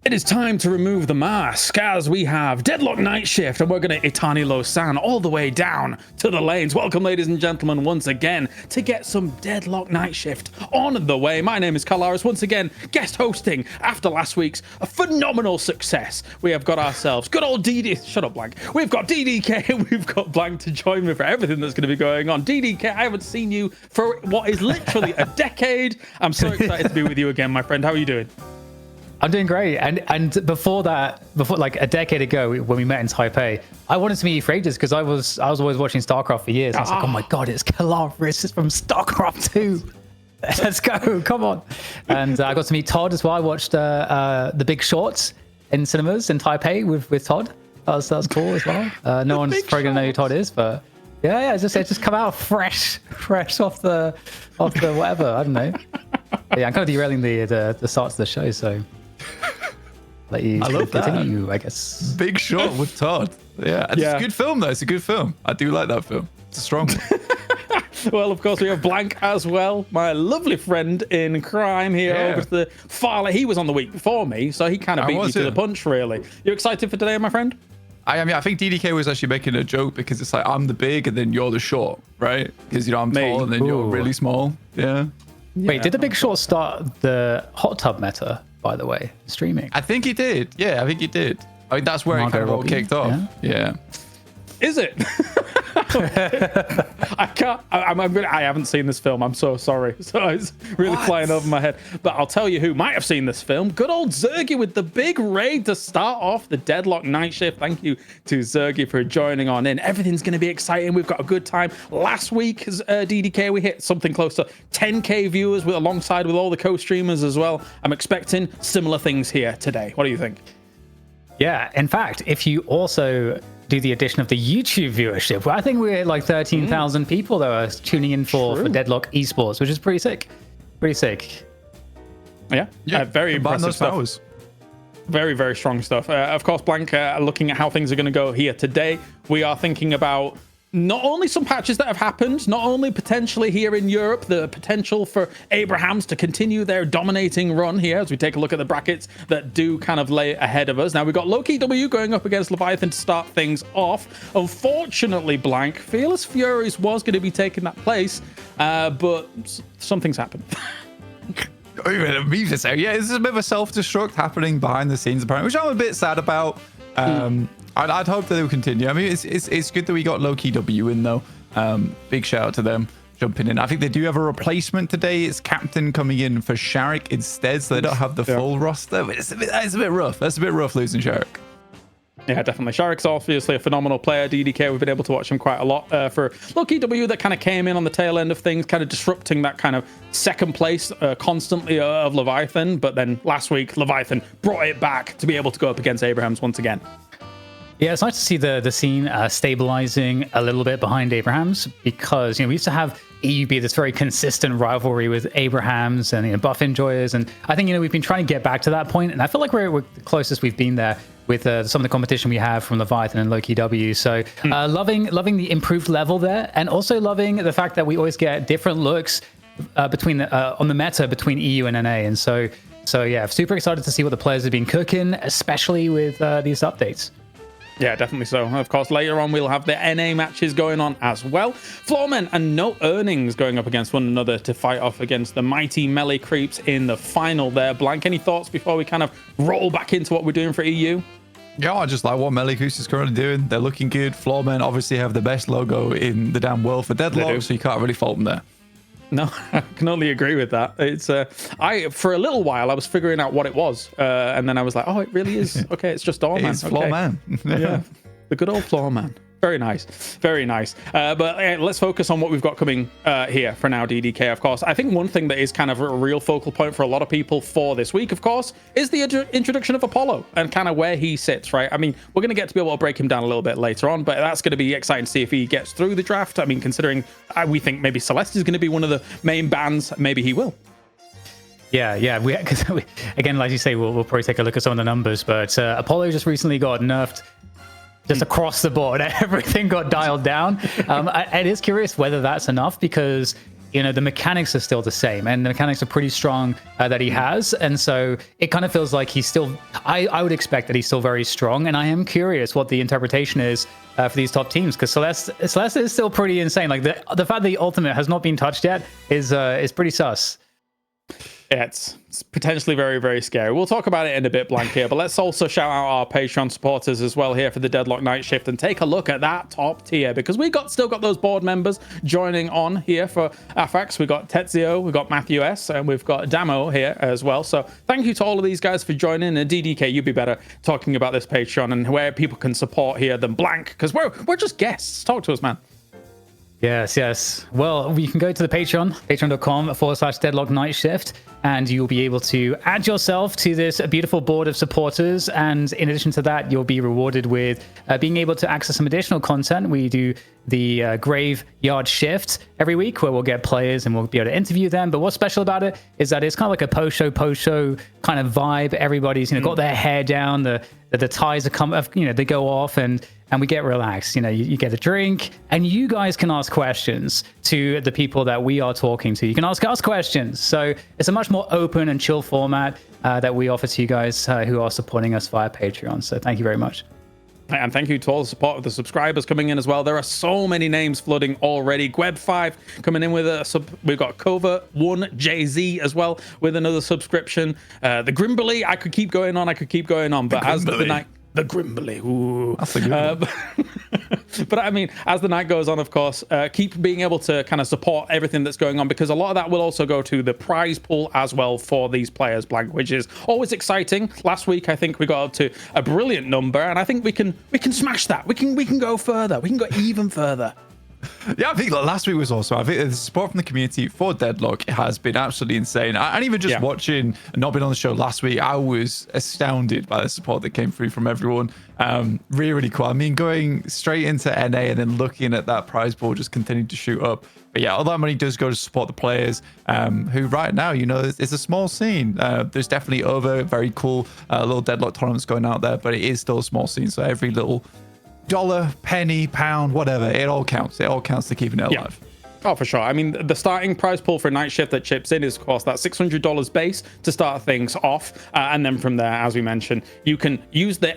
It is time to remove the mask as we have Deadlock Night Shift and we're going to Itani Lo-san all the way down to the lanes. Welcome, ladies and gentlemen, once again to get some Deadlock Night Shift on the way. My name is Kalaris, once again guest hosting after last week's a phenomenal success. We have got ourselves good old DD. Shut up, Blank. We've got DDK and we've got Blank to join me for everything that's going to be going on. DDK, I haven't seen you for what is literally a decade. I'm so excited to be with you again, my friend. How are you doing? I'm doing great. And before like a decade ago when we met in Taipei, I wanted to meet you for ages because I was always watching StarCraft for years. I was like, oh my God, it's Kalaris from StarCraft 2. Let's go, come on. And I got to meet Todd as well. I watched The Big Short in cinemas in Taipei with Todd. That was cool as well. No one's probably gonna know who Todd is, but yeah, it just come out fresh off the whatever. I don't know. But yeah, I'm kind of derailing the start of the show, so let you continue, I guess. Big Short with Todd. Yeah, it's a good film though. It's a good film. I do like that film. It's a strong one. Well, of course, we have Blank as well, my lovely friend in crime here over to the far. He was on the week before me, so he kind of beat me to the punch, really. You excited for today, my friend? I think DDK was actually making a joke because it's like I'm the big and then you're the short, right? Because I'm tall and then you're really small. Yeah. Wait, did The Big Short start the hot tub meta, by the way, streaming? I think he did. Yeah, I think he did. I mean, that's where it kind of all kicked off. Yeah. Is it? I can't. I haven't seen this film. I'm so sorry. So it's really flying over my head. But I'll tell you who might have seen this film. Good old Zergy with the big raid to start off the Deadlock Night Shift. Thank you to Zergy for joining on in. Everything's going to be exciting. We've got a good time. Last week, as DDK, we hit something close to 10K viewers alongside with all the co-streamers as well. I'm expecting similar things here today. What do you think? Yeah, in fact, if you also do the addition of the YouTube viewership, well, I think we're at like 13,000 people that are tuning in for Deadlock Esports, which is pretty sick. Pretty sick. Yeah, very impressive stuff. Very, very strong stuff. Of course, Blank, looking at how things are going to go here today, we are thinking about not only some patches that have happened, not only potentially here in Europe, the potential for Abrahams to continue their dominating run here as we take a look at the brackets that do kind of lay ahead of us. Now, we've got Lowkey W going up against Leviathan to start things off. Unfortunately, Blank, Fearless Furies was going to be taking that place, but something's happened. Yeah, this is a bit of a self-destruct happening behind the scenes, apparently, which I'm a bit sad about. I'd hope that they will continue. I mean, it's good that we got Lowkey W in, though. Big shout out to them jumping in. I think they do have a replacement today. It's Captain coming in for Sharik instead, so they don't have the full roster. But it's a bit rough. That's a bit rough losing Sharik. Yeah, definitely. Sharik's obviously a phenomenal player. DDK, we've been able to watch him quite a lot for Lowkey W that kind of came in on the tail end of things, kind of disrupting that kind of second place constantly of Leviathan. But then last week, Leviathan brought it back to be able to go up against Abrahams once again. Yeah, it's nice to see the scene stabilizing a little bit behind Abrahams because, we used to have EUB, this very consistent rivalry with Abrahams and buff enjoyers. And I think, we've been trying to get back to that point. And I feel like we're the closest we've been there with some of the competition we have from Leviathan and Lowkey W. So loving the improved level there, and also loving the fact that we always get different looks between on the meta between EU and NA. And so yeah, super excited to see what the players have been cooking, especially with these updates. Yeah, definitely so. Of course, later on, we'll have the NA matches going on as well. Floormen and No Earnings going up against one another to fight off against the mighty Melee Creeps in the final there. Blank, any thoughts before we kind of roll back into what we're doing for EU? Yeah, I just like what Melee Creeps is currently doing. They're looking good. Floormen obviously have the best logo in the damn world for Deadlock, so you can't really fault them there. No, I can only agree with that. It's for a little while I was figuring out what it was, and then I was like, oh, it really is. Okay, it's just Doorman. It's Floorman. Yeah, the good old Floorman. Very nice, very nice. But let's focus on what we've got coming here for now, DDK, of course. I think one thing that is kind of a real focal point for a lot of people for this week, of course, is the introduction of Apollo and kind of where he sits, right? I mean, we're going to get to be able to break him down a little bit later on, but that's going to be exciting to see if he gets through the draft. I mean, considering we think maybe Celeste is going to be one of the main bans, maybe he will. Yeah. Again, like you say, we'll probably take a look at some of the numbers, but Apollo just recently got nerfed just across the board. Everything got dialed down. It is curious whether that's enough because the mechanics are still the same, and the mechanics are pretty strong that he has. And so it kind of feels like he's still, I would expect that he's still very strong. And I am curious what the interpretation is for these top teams, because Celeste is still pretty insane. Like the fact that the ultimate has not been touched yet is pretty sus. Yeah, it's potentially very, very scary. We'll talk about it in a bit, Blank, here, but let's also shout out our Patreon supporters as well here for the Deadlock Night Shift and take a look at that top tier, because we still got those board members joining on here for Afax. We got Tezio, we got Matthew S, and we've got Damo here as well. So thank you to all of these guys for joining. And DDK, you'd be better talking about this Patreon and where people can support here than Blank, because we're just guests. Talk to us, man. Yes. Well, you can go to the Patreon, patreon.com/Deadlock Night Shift, and you'll be able to add yourself to this beautiful board of supporters. And in addition to that, you'll be rewarded with being able to access some additional content. We do the Graveyard Shift every week, where we'll get players and we'll be able to interview them. But what's special about it is that it's kind of like a post-show kind of vibe. Everybody's got their hair down, the ties are they go off, and we get relaxed. You get a drink, and you guys can ask questions to the people that we are talking to. You can ask us questions. So it's a much more open and chill format that we offer to you guys who are supporting us via Patreon. So thank you very much. And thank you to all the support of the subscribers coming in as well. There are so many names flooding already. Gweb5 coming in with a sub. We've got Covert1 JZ as well with another subscription. The Grimberly, I could keep going on. But as the night... The Grimberly. Ooh. That's a good one. But I mean, as the night goes on, of course, keep being able to kind of support everything that's going on, because a lot of that will also go to the prize pool as well for these players, Blank, which is always exciting. Last week, I think we got up to a brilliant number, and I think we can smash that. We can go further. We can go even further. Yeah, I think last week was also, I think the support from the community for Deadlock has been absolutely insane. And even just watching and not being on the show last week, I was astounded by the support that came through from everyone. Really, really cool. I mean, going straight into NA and then looking at that prize pool just continuing to shoot up. But yeah, all that money does go to support the players who right now, it's a small scene. There's definitely other very cool little Deadlock tournaments going out there, but it is still a small scene. So every little dollar, penny, pound, whatever, it all counts. It all counts to keeping it alive. Oh, for sure. I mean, the starting prize pool for a night shift that chips in is, of course, that $600 base to start things off. And then from there, as we mentioned, you can use the !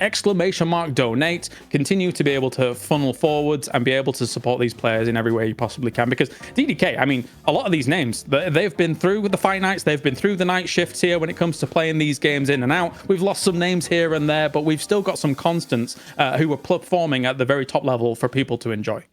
donate, continue to be able to funnel forwards and be able to support these players in every way you possibly can. Because DDK, I mean, a lot of these names, they've been through with the fight nights, they've been through the night shifts here when it comes to playing these games in and out. We've lost some names here and there, but we've still got some constants who are performing at the very top level for people to enjoy.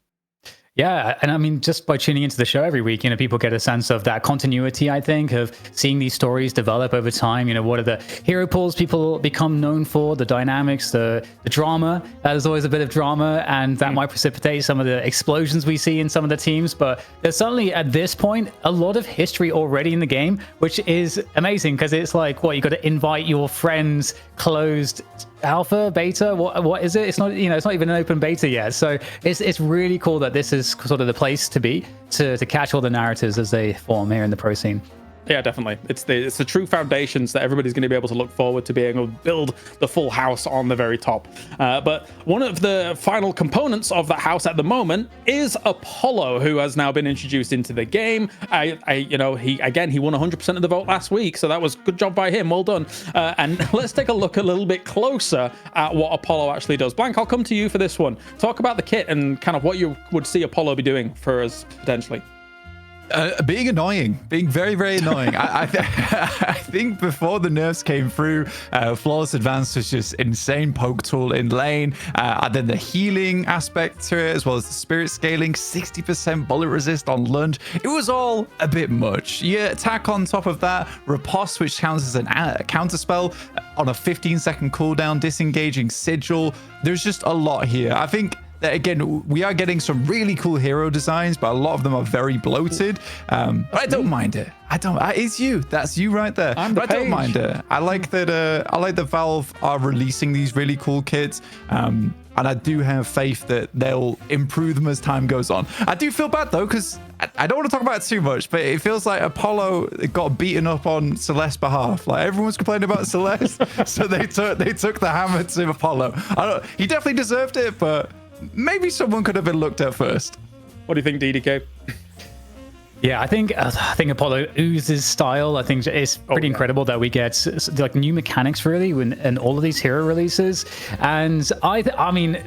Yeah, and I mean, just by tuning into the show every week, people get a sense of that continuity, I think, of seeing these stories develop over time. What are the hero pools people become known for, the dynamics, the drama. There's always a bit of drama, and that might precipitate some of the explosions we see in some of the teams. But there's certainly, at this point, a lot of history already in the game, which is amazing, because it's like, you got to invite your friends closed alpha, beta, what is it? It's not, it's not even an open beta yet. So it's really cool that this is sort of the place to be to catch all the narratives as they form here in the pro scene. Yeah, definitely. It's the true foundations that everybody's going to be able to look forward to being able to build the full house on the very top. But one of the final components of that house at the moment is Apollo, who has now been introduced into the game. He won 100% of the vote last week, so that was good job by him. Well done. And let's take a look a little bit closer at what Apollo actually does. Blank, I'll come to you for this one. Talk about the kit and kind of what you would see Apollo be doing for us potentially. Being annoying, being very, very annoying. I think before the nerfs came through, Flawless Advance was just insane poke tool in lane. And then the healing aspect to it, as well as the spirit scaling, 60% bullet resist on lunge. It was all a bit much. Yeah, attack on top of that, riposte, which counts as a counter spell on a 15-second cooldown, disengaging sigil. There's just a lot here. I think again, we are getting some really cool hero designs, but a lot of them are very bloated. But I don't mind it. It's you. That's you right there. But I don't mind it. I like that. I like that Valve are releasing these really cool kits. And I do have faith that they'll improve them as time goes on. I do feel bad though, because I don't want to talk about it too much, but it feels like Apollo got beaten up on Celeste's behalf. Like everyone's complaining about Celeste, so they took the hammer to Apollo. He definitely deserved it, but maybe someone could have been looked at first. What do you think, DDK? Yeah, I think Apollo oozes style. I think it's pretty incredible that we get like new mechanics really in all of these hero releases. And I mean,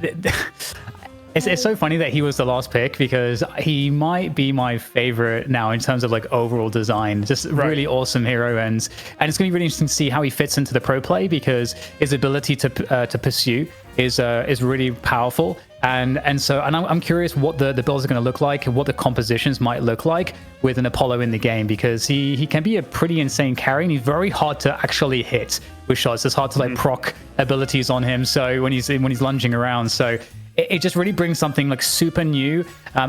it's so funny that he was the last pick because he might be my favorite now in terms of like overall design. Just really awesome hero, and it's going to be really interesting to see how he fits into the pro play because his ability to pursue is really powerful. And so I'm curious what the builds are going to look like, what the compositions might look like with an Apollo in the game, because he can be a pretty insane carry, and he's very hard to actually hit with shots. It's hard to like proc abilities on him. So when he's lunging around, so it just really brings something like super new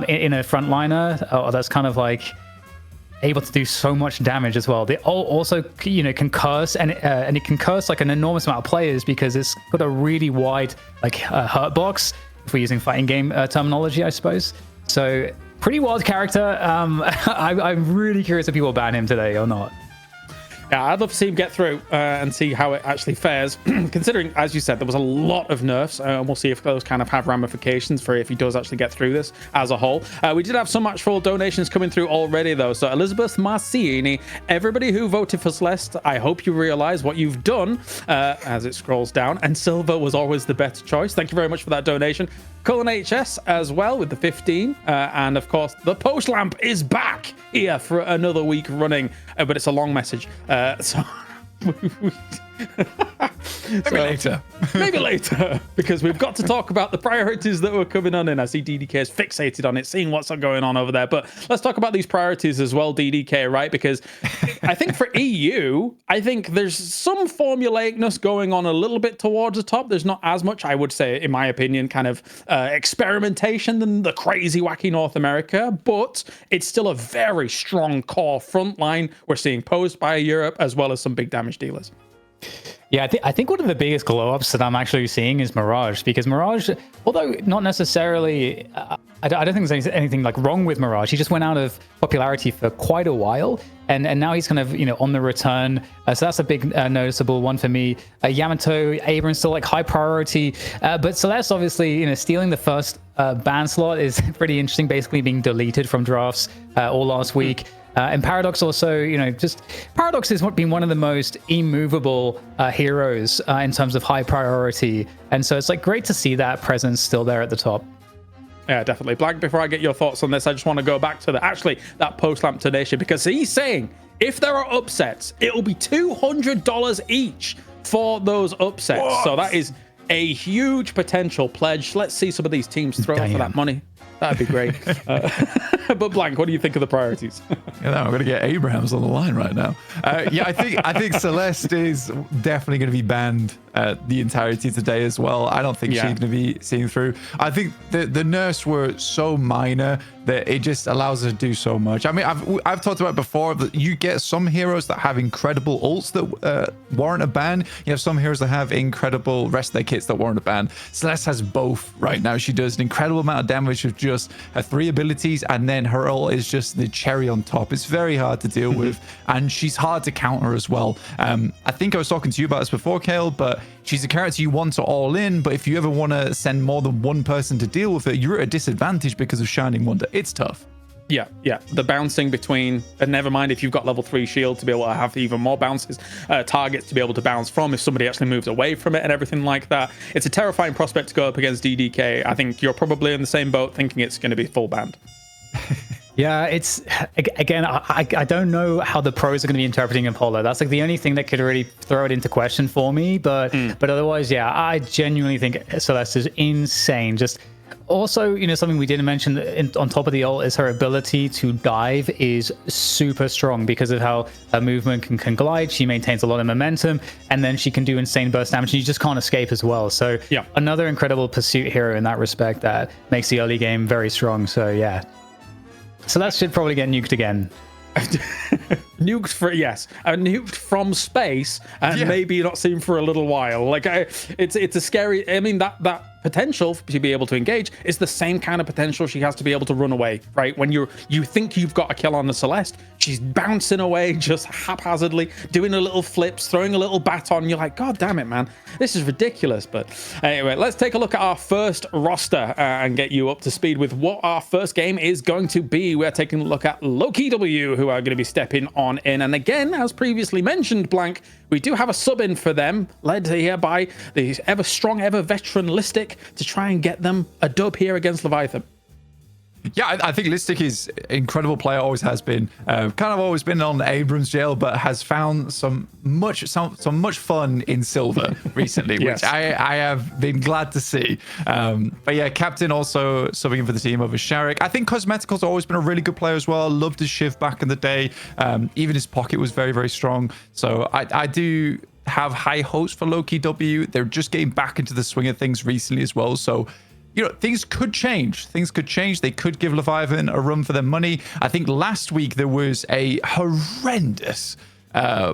in a frontliner that's kind of like able to do so much damage as well. They also can curse, and it can curse like an enormous amount of players because it's got a really wide like hurt box, if we're using fighting game terminology, I suppose. So pretty wild character. I'm really curious if people ban him today or not. Yeah, I'd love to see him get through and see how it actually fares, considering, as you said, there was a lot of nerfs, and we'll see if those kind of have ramifications for if he does actually get through this as a whole. We did have some actual donations coming through already, though. So Elizabeth Marciini, everybody who voted for Celeste, I hope you realize what you've done as it scrolls down, and Silver was always the better choice. Thank you very much for that donation. Cullen HS as well with the 15, and of course the post lamp is back here for another week running, but it's a long message, so maybe later, because we've got to talk about the priorities that were coming on in. I see DDK is fixated on it, seeing what's going on over there, but let's talk about these priorities as well, DDK, right? Because I think for EU, I think there's some formulaicness going on a little bit towards the top. There's not as much, I would say, in my opinion, kind of experimentation than the crazy wacky North America, but it's still a very strong core front line we're seeing posed by Europe, as well as some big damage dealers. Yeah, I think one of the biggest glow ups that I'm actually seeing is Mirage, because Mirage, although not necessarily, I don't think there's anything like wrong with Mirage. He just went out of popularity for quite a while, and now he's kind of on the return. So that's a big noticeable one for me. Yamato, Abrams still like high priority, but Celeste obviously stealing the first ban slot is pretty interesting. Basically being deleted from drafts all last week. And Paradox also, Paradox has been one of the most immovable heroes in terms of high priority. And so it's like great to see that presence still there at the top. Yeah, definitely. Blank, before I get your thoughts on this, I just want to go back to that post-lamp donation, because he's saying if there are upsets, it will be $200 each for those upsets. What? So that is a huge potential pledge. Let's see some of these teams throw for that money. That'd be great. But Blank, what do you think of the priorities? I'm going to get Abrams on the line right now. I think Celeste is definitely going to be banned the entirety today as well. I don't think she's going to be seen through. I think the nerfs were so minor that it just allows us to do so much. I mean, I've talked about before that you get some heroes that have incredible ults that warrant a ban. You have some heroes that have incredible rest of their kits that warrant a ban. Celeste has both right now. She does an incredible amount of damage with just her 3 abilities, and then her ult is just the cherry on top. It's very hard to deal with, and she's hard to counter as well. I think I was talking to you about this before, Kale, but she's a character you want to all in, but if you ever want to send more than one person to deal with it, you're at a disadvantage because of Shining Wonder. It's tough. Yeah. The bouncing between, and never mind if you've got level 3 shield to be able to have even more bounces, targets to be able to bounce from if somebody actually moves away from it and everything like that. It's a terrifying prospect to go up against DDK. I think you're probably in the same boat thinking it's going to be full banned. Yeah, it's again, I don't know how the pros are going to be interpreting Apollo. That's like the only thing that could really throw it into question for me. But otherwise, yeah, I genuinely think Celeste is insane. Just also, something we didn't mention on top of the ult is her ability to dive is super strong because of how her movement can glide. She maintains a lot of momentum, and then she can do insane burst damage, and you just can't escape as well. So another incredible pursuit hero in that respect that makes the early game very strong. So yeah. So that should probably get nuked again. nuked from space and maybe not seen for a little while. Like it's a scary. I mean that potential to be able to engage is the same kind of potential she has to be able to run away, right? When you think you've got a kill on the Celeste, she's bouncing away just haphazardly, doing a little flips, throwing a little baton. You're like, God damn it, man, this is ridiculous. But anyway, let's take a look at our first roster and get you up to speed with what our first game is going to be. We're taking a look at Lowkey W, who are going to be stepping on in. And again, as previously mentioned, Blank, we do have a sub in for them, led here by the ever strong, ever veteran Listic, to try and get them a dub here against Leviathan. Yeah, I think Listic is an incredible player, always has been. Kind of always been on Abrams jail, but has found some much fun in silver recently, Yes. which I have been glad to see. But yeah, Captain also subbing in for the team over Sharik. I think Cosmetical's always been a really good player as well. Loved his Shiv back in the day. Even his pocket was very, very strong. So I do have high hopes for Lowkey W. They're just getting back into the swing of things recently as well. So things could change. They could give Leviathan a run for their money. I think last week there was a horrendous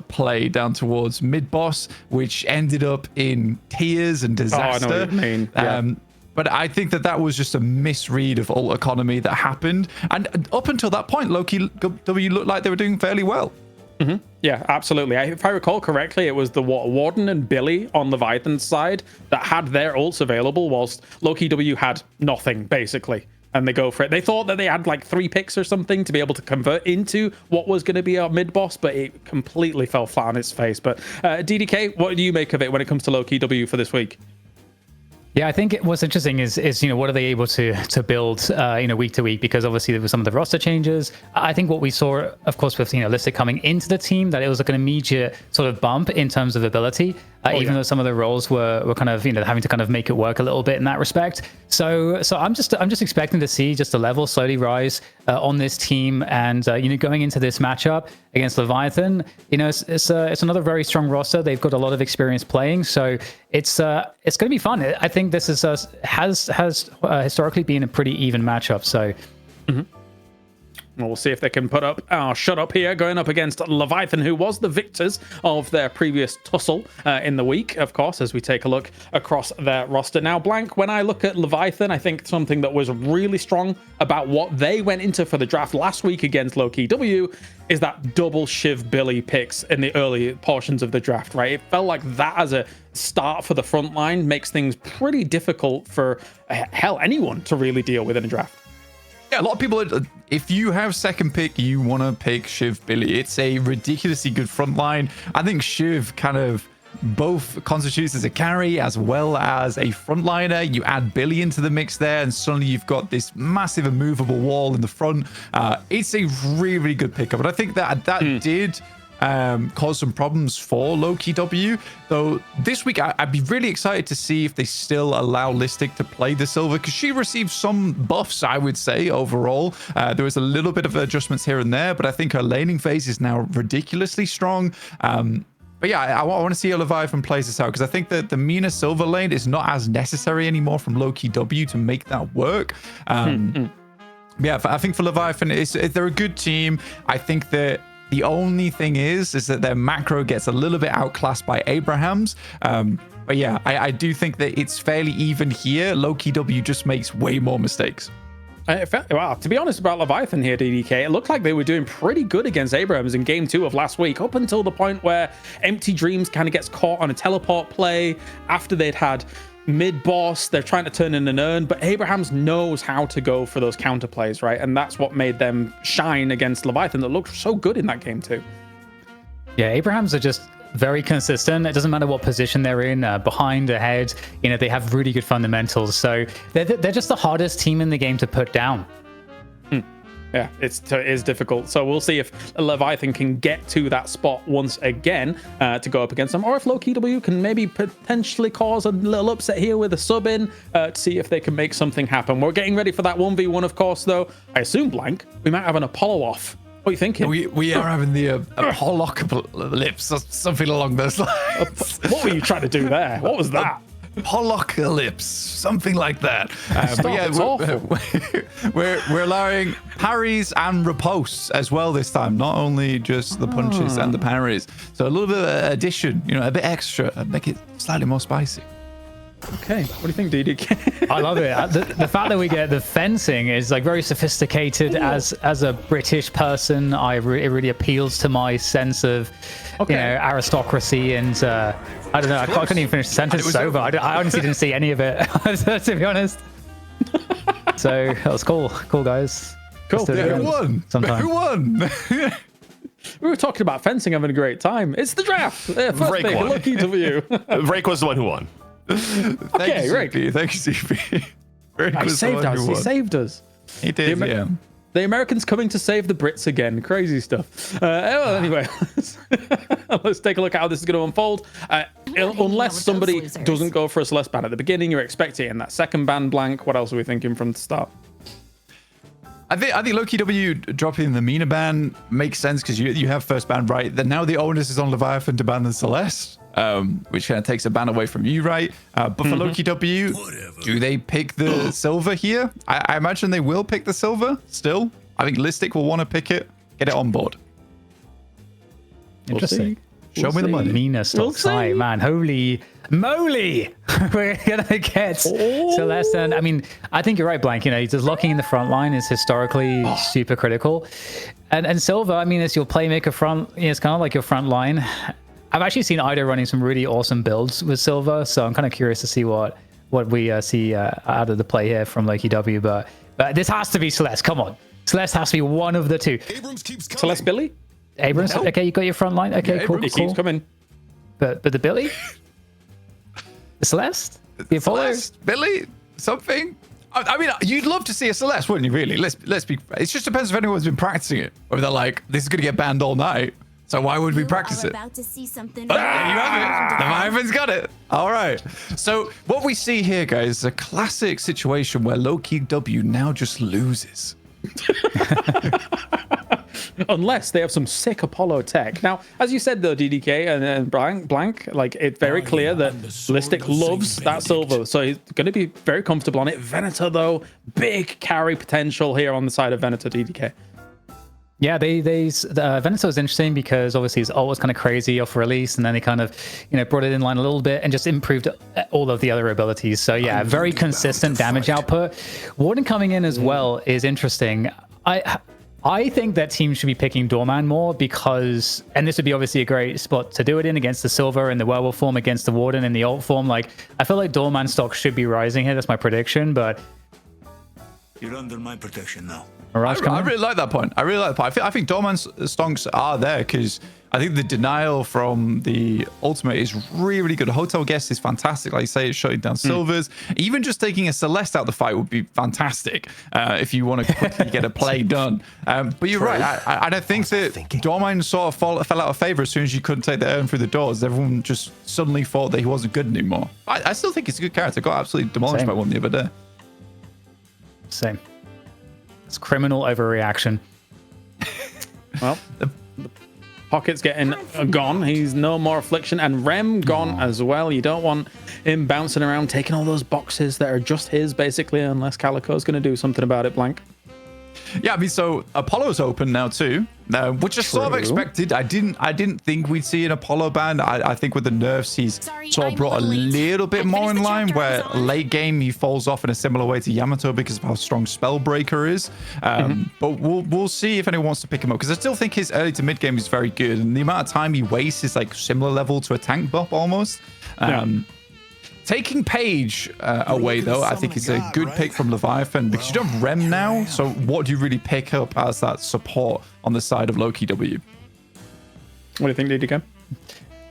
play down towards mid-boss, which ended up in tears and disaster. Oh, I know what you mean. Yeah. But I think that was just a misread of ult economy that happened. And up until that point, Lowkey W looked like they were doing fairly well. Mm-hmm. Yeah, absolutely. If I recall correctly, it was the Warden and Billy on Leviathan's side that had their ults available, whilst Lowkey W had nothing, basically. And they go for it. They thought that they had like 3 picks or something to be able to convert into what was going to be our mid-boss, but it completely fell flat on its face. But DDK, what do you make of it when it comes to Lowkey W for this week? Yeah, I think what's interesting is what are they able to build week to week, because obviously there were some of the roster changes. I think what we saw, of course, with Listic coming into the team, that it was like an immediate sort of bump in terms of ability, even though some of the roles were kind of having to kind of make it work a little bit in that respect. So I'm just expecting to see just the level slowly rise on this team, and going into this matchup against Leviathan, it's another very strong roster. They've got a lot of experience playing, so it's going to be fun. I think this is has historically been a pretty even matchup. So. Mm-hmm. Well, we'll see if they can put up our shut up here, going up against Leviathan, who was the victors of their previous tussle in the week, of course, as we take a look across their roster. Now, Blank, when I look at Leviathan, I think something that was really strong about what they went into for the draft last week against Lowkey W is that double Shiv Billy picks in the early portions of the draft, right? It felt like that as a start for the front line makes things pretty difficult for, anyone to really deal with in a draft. Yeah, a lot of people, if you have second pick, you want to pick Shiv Billy. It's a ridiculously good front line. I think Shiv kind of both constitutes as a carry as well as a frontliner. You add Billy into the mix there, and suddenly you've got this massive immovable wall in the front. It's a really, really good pickup. And I think that did cause some problems for Lowkey W. Though this week, I'd be really excited to see if they still allow Listic to play the silver, because she received some buffs, I would say, overall. There was a little bit of adjustments here and there, but I think her laning phase is now ridiculously strong. But yeah, I want to see how Leviathan plays this out, because I think that the Mina silver lane is not as necessary anymore from Lowkey W to make that work. Yeah, I think for Leviathan, they're a good team. I think that the only thing is that their macro gets a little bit outclassed by Abraham's. But yeah, I do think that it's fairly even here. Lowkey W just makes way more mistakes. Well, to be honest about Leviathan here, DDK, it looked like they were doing pretty good against Abrahams in game 2 of last week, up until the point where Empty Dreams kind of gets caught on a teleport play after they'd had mid-boss. They're trying to turn in an urn, but Abrahams knows how to go for those counter plays, right? And that's what made them shine against Leviathan that looked so good in that game too. Yeah, Abrahams are just very consistent. It doesn't matter what position they're in, behind, ahead. They have really good fundamentals. So they're just the hardest team in the game to put down. Yeah, it is difficult. So we'll see if Leviathan can get to that spot once again to go up against them, or if Lowkey W can maybe potentially cause a little upset here with a sub in to see if they can make something happen. We're getting ready for that 1v1, of course, though. I assume, Blank, we might have an Apollo off. What are you thinking? We are having the Apollo lips or something along those lines. What were you trying to do there? What was that? Polocalypse, something like that. It's awful. We're allowing parries and ripostes as well this time, not only just the punches and the parries. So a little bit of addition, a bit extra, make it slightly more spicy. Okay, what do you think, DDK? I love it. The fact that we get the fencing is like very sophisticated. As a British person, it really appeals to my sense of aristocracy and I don't know. I couldn't even finish the sentence. It's over. I honestly didn't see any of it, to be honest. So that was cool. Cool, guys. Cool. Yeah, who won? Sometime. Who won? We were talking about fencing, having a great time. It's the draft. First Rake pick, won. Lowkey W. Rake was the one who won. Okay, Rick. Thank you, CP. He saved us. He saved us. He did, yeah. The Americans coming to save the Brits again. Crazy stuff. Anyway, let's take a look at how this is going to unfold. Unless somebody doesn't go for a Celeste ban at the beginning, you're expecting in that second ban blank. What else are we thinking from the start? I think Lowkey W dropping the Mina ban makes sense because you have first ban right. Then now the onus is on Leviathan to ban the Celeste, which kind of takes a ban away from you, right? But for Lowkey W, do they pick the silver here? I imagine they will pick the silver still. I think Listic will want to pick it, get it on board. Interesting. Show me the money. Mina stock site, man. Holy moly. We're going to get Celeste. And I mean, I think you're right, Blank. Just locking in the front line is historically super critical. And Silver, I mean, it's your playmaker front. It's kind of like your front line. I've actually seen Ida running some really awesome builds with Silver. So I'm kind of curious to see what we see out of the play here from Lowkey W. But this has to be Celeste. Come on. Celeste has to be one of the two. Celeste Billy? Abrams, okay, you got your front line. Okay, cool. He keeps coming. But the Billy? The Celeste? The Apollo? Celeste, Billy, something. I mean, you'd love to see a Celeste, wouldn't you? Really? Let's be. It just depends if anyone's been practicing it, or if they're like, this is gonna get banned all night. So why would we practice it? About to see something. There you have it. The Leviathan's got it. All right. So what we see here, guys, is a classic situation where Lowkey W now just loses. Unless they have some sick Apollo tech. Now, as you said though, DDK and Blank, like it's very clear that Listic loves that silver, so he's going to be very comfortable on it. Venator though, big carry potential here on the side of Venator, DDK. Yeah, Venator is interesting because obviously his ult was kind of crazy off release, and then they kind of, brought it in line a little bit and just improved all of the other abilities. So yeah, very consistent damage output. Warden coming in as well is interesting. I think that teams should be picking Doorman more because, and this would be obviously a great spot to do it in against the Silver and the Werewolf form against the Warden in the ult form. Like, I feel like Doorman stock should be rising here. That's my prediction, but... You're under my protection now. I really like that point. I think Doorman's stonks are there because I think the denial from the ultimate is really, really good. Hotel Guest is fantastic. Like you say, it's shutting down Silvers. Even just taking a Celeste out the fight would be fantastic if you want to quickly get a play done. But you're right. I don't think that Doorman sort of fell out of favor as soon as you couldn't take the urn through the doors. Everyone just suddenly thought that he wasn't good anymore. I still think he's a good character. Got absolutely demolished by one the other day. Same. It's criminal overreaction. Well, the Pocket's getting gone. He's no more affliction, and Rem gone as well. You don't want him bouncing around taking all those boxes that are just his, basically, unless Calico's going to do something about it, Blank. Yeah, I mean, so Apollo's open now too, which is sort of expected. I didn't think we'd see an Apollo ban. I think with the nerfs, he's sort of brought a little bit more in line, where late game he falls off in a similar way to Yamato because of how strong Spellbreaker is. But we'll see if anyone wants to pick him up, because I still think his early to mid game is very good, and the amount of time he wastes is like similar level to a tank buff almost. Taking Page away, though, I think it's a good pick from Leviathan because you don't have Rem now. So what do you really pick up as that support on the side of Lowkey W? What do you think, DDK?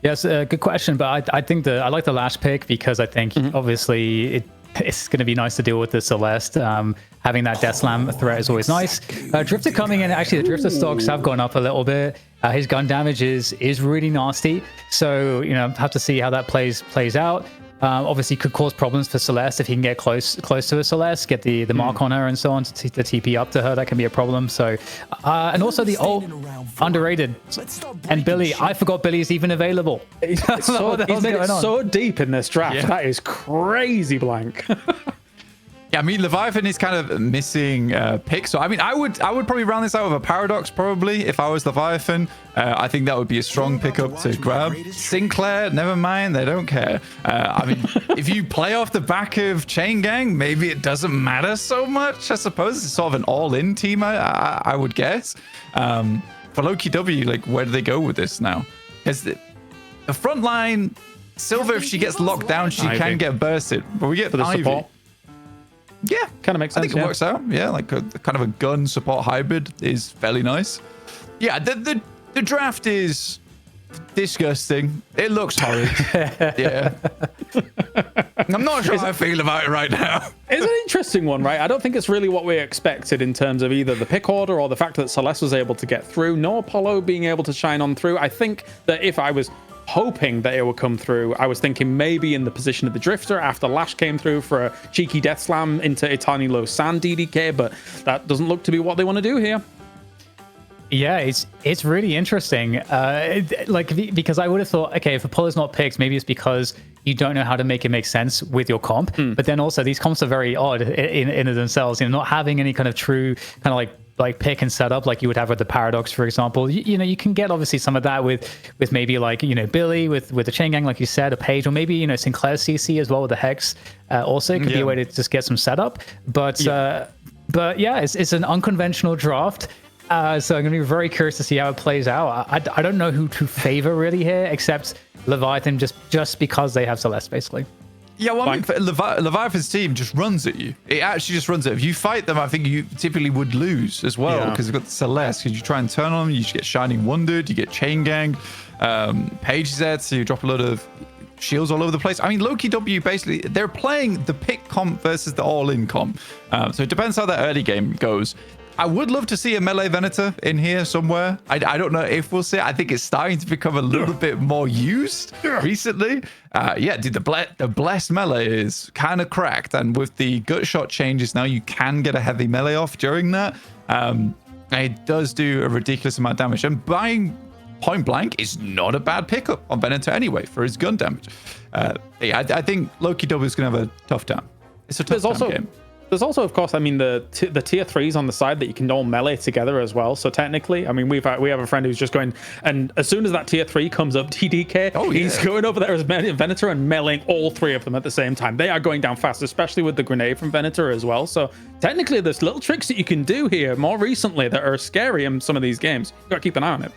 Yes, good question. But I think I like the last pick because I think obviously it's going to be nice to deal with the Celeste. Having that Death Slam threat is always nice. Drifter coming in, actually the Drifter stocks have gone up a little bit. His gun damage is really nasty. So, have to see how that plays out. Obviously could cause problems for Celeste if he can get close to a Celeste, get the mark on her and so on, to TP up to her. That can be a problem. So, and also the old underrated and Billy. I forgot Billy's even available. He's made it so deep in this draft. Yeah. That is crazy, Blank. Yeah, I mean, Leviathan is kind of missing pick. So, I mean, I would probably round this out with a Paradox, probably, if I was Leviathan. I think that would be a strong pickup to grab. Sinclair, never mind. They don't care. I mean, if you play off the back of Chain Gang, maybe it doesn't matter so much, I suppose. It's sort of an all-in team, I would guess. For Lowkey W, like, where do they go with this now? Because the front line, Silver, if she gets locked down, she can get bursted. But we get for the Ivy. support. Yeah, kind of makes sense. I think it works out. Yeah, like a kind of a gun support hybrid is fairly nice. Yeah, the draft is disgusting. It looks horrid. Yeah. I'm not sure how I feel about it right now. It's an interesting one, right? I don't think it's really what we expected in terms of either the pick order or the fact that Celeste was able to get through, nor Apollo being able to shine on through. I think that if I was hoping that it would come through, I was thinking maybe in the position of the Drifter after Lash came through for a cheeky death slam into Eternally Low Sand DDK, but that doesn't look to be what they want to do here. Yeah, it's really interesting. Because I would have thought, okay, if Apollo's not picked, maybe it's because you don't know how to make it make sense with your comp. But then also these comps are very odd in themselves. You know, not having any kind of true kind of like pick and setup like you would have with the Paradox, for example. You know, you can get obviously some of that with maybe like, you know, Billy with the Chain Gang, like you said, a Page, or maybe, you know, Sinclair CC as well with the Hex. Also could be a way to just get some setup. But yeah, it's an unconventional draft. So I'm going to be very curious to see how it plays out. I don't know who to favor really here, except Leviathan, just because they have Celeste, basically. Yeah, well, I mean, Leviathan's team just runs at you. It actually just runs at you. If you fight them, I think you typically would lose as well, because you've got Celeste. Because you try and turn on them, you just get Shining Wondered, you get Chain Gang, Page Z, so you drop a lot of shields all over the place. I mean, Lowkey W, basically, they're playing the pick comp versus the all-in comp. So it depends how that early game goes. I would love to see a melee Venator in here somewhere. I don't know if we'll see it. I think it's starting to become a little bit more used recently. Yeah, dude, the blessed melee is kind of cracked. And with the gut shot changes now, you can get a heavy melee off during that. It does do a ridiculous amount of damage. And buying point blank is not a bad pickup on Venator anyway for his gun damage. Yeah, I think Lowkey W is going to have a tough time. It's a tough game. There's also, of course, I mean, the tier 3s on the side that you can all melee together as well. So technically, I mean, we have a friend who's just going, and as soon as that tier 3 comes up, DDK, he's going over there as Venator and meleeing all 3 of them at the same time. They are going down fast, especially with the grenade from Venator as well. So technically, there's little tricks that you can do here more recently that are scary in some of these games. You've got to keep an eye on it.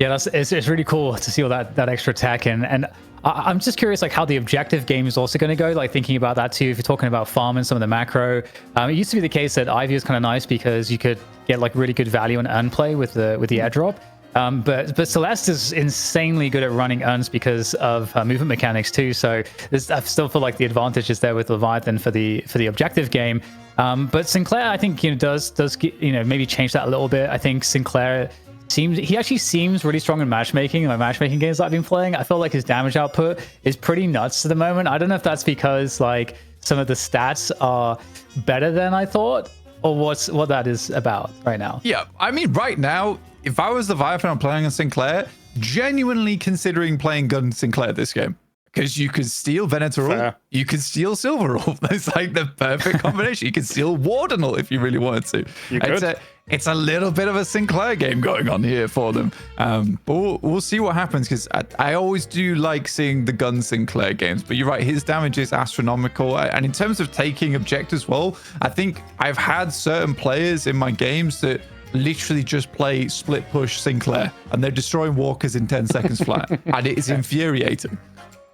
Yeah, it's really cool to see all that extra tech, and I'm just curious like how the objective game is also going to go, like thinking about that too. If you're talking about farming some of the macro, it used to be the case that Ivy was kind of nice because you could get like really good value on urn play with the airdrop. But Celeste is insanely good at running urns because of movement mechanics too. So I still feel like the advantage is there with Leviathan for the objective game. But Sinclair, I think, you know, does maybe change that a little bit. I think Sinclair he actually seems really strong in matchmaking. In my matchmaking games that I've been playing, I feel like his damage output is pretty nuts at the moment. I don't know if that's because like some of the stats are better than I thought, or what that is about right now. Yeah, I mean, right now, if I was the Leviathan, I'm playing on Sinclair, genuinely considering playing Gun Sinclair this game. Because you could steal Venator, you could steal Silver Wolf. That's like the perfect combination. You could steal Wardenal if you really wanted to. You could. It's a little bit of a Sinclair game going on here for them. But we'll see what happens, because I always do like seeing the Gun Sinclair games. But you're right, his damage is astronomical. And in terms of taking objectives, well, I think I've had certain players in my games that literally just play split push Sinclair, and they're destroying walkers in 10 seconds flat. And it is infuriating.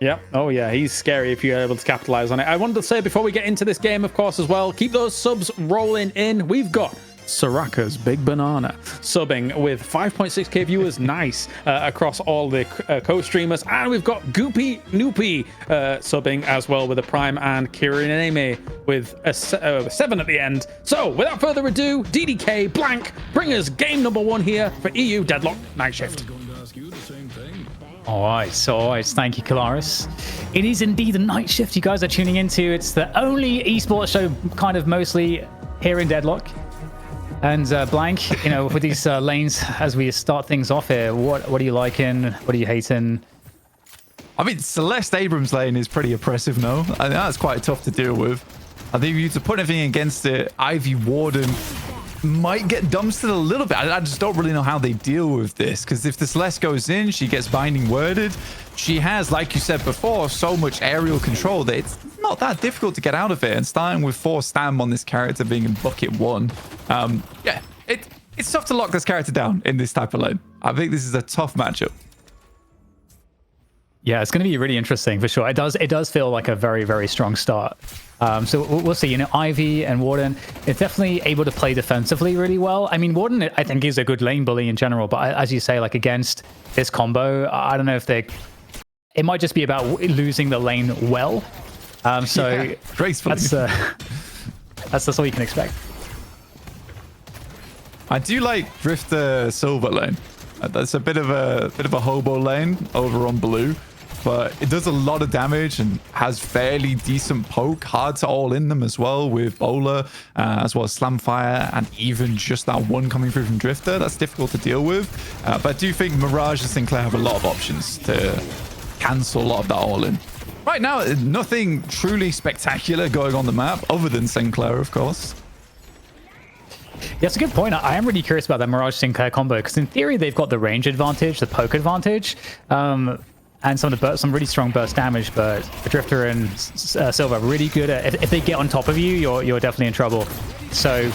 Yep. Oh, yeah. He's scary if you're able to capitalize on it. I wanted to say before we get into this game, of course, as well, keep those subs rolling in. We've got Soraka's Big Banana subbing with 5.6k viewers. Nice. Across all the co-streamers. And we've got Goopy Noopy subbing as well with a Prime, and Kirineme with a 7 at the end. So without further ado, DDK Blank, bring us game number 1 here for EU Deadlock Night Shift. All right, thank you, Kalaris. It is indeed a night shift you guys are tuning into. It's the only esports show kind of mostly here in Deadlock. And Blank, you know, with these lanes, as we start things off here, what are you liking? What are you hating? I mean, Celeste Abrams lane is pretty oppressive, no? I think that's quite tough to deal with. I think if you to put anything against it, Ivy Warden might get dumpstered a little bit. I just don't really know how they deal with this, because if the Celeste goes in, she gets binding worded. She has, like you said before, so much aerial control that it's not that difficult to get out of it. And starting with 4 stam on this character being in bucket 1, yeah, it's tough to lock this character down in this type of lane. I think this is a tough matchup. Yeah, it's going to be really interesting for sure. It does feel like a very, very strong start. So we'll see. You know, Ivy and Warden, it's definitely able to play defensively really well. I mean, Warden, I think, is a good lane bully in general. But as you say, like against this combo, I don't know if they... It might just be about losing the lane well. So yeah, gracefully. That's all you can expect. I do like Drifter Silver lane. That's a bit of a hobo lane over on blue, but it does a lot of damage and has fairly decent poke. Hard to all in them as well with Bowler, as well as Slamfire, and even just that one coming through from Drifter. That's difficult to deal with. But I do think Mirage and Sinclair have a lot of options to cancel a lot of that all in. Right now, nothing truly spectacular going on the map other than Sinclair, of course. Yeah, it's a good point. I am really curious about that Mirage Sinclair combo, because in theory they've got the range advantage, the poke advantage, and some really strong burst damage. But the Drifter and Silver are really good at, if they get on top of you, you're definitely in trouble. So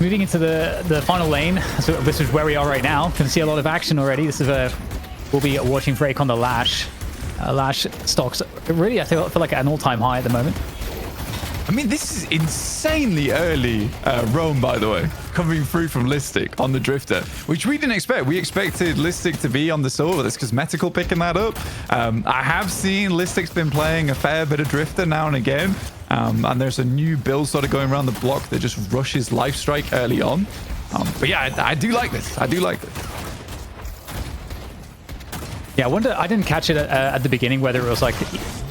moving into the final lane, so this is where we are right now. Can see a lot of action already. This is we'll be watching Drake on the Lash. Lash stocks really, I feel like at an all-time high at the moment. I mean, this is insanely early roam, by the way, coming through from Listic on the Drifter, which we didn't expect. We expected Listic to be on the Silver. That's cosmetical picking that up. I have seen Listic's been playing a fair bit of Drifter now and again. And there's a new build sort of going around the block that just rushes Life Strike early on. But yeah, I do like this. I do like this. Yeah, I wonder. I didn't catch it at the beginning whether it was like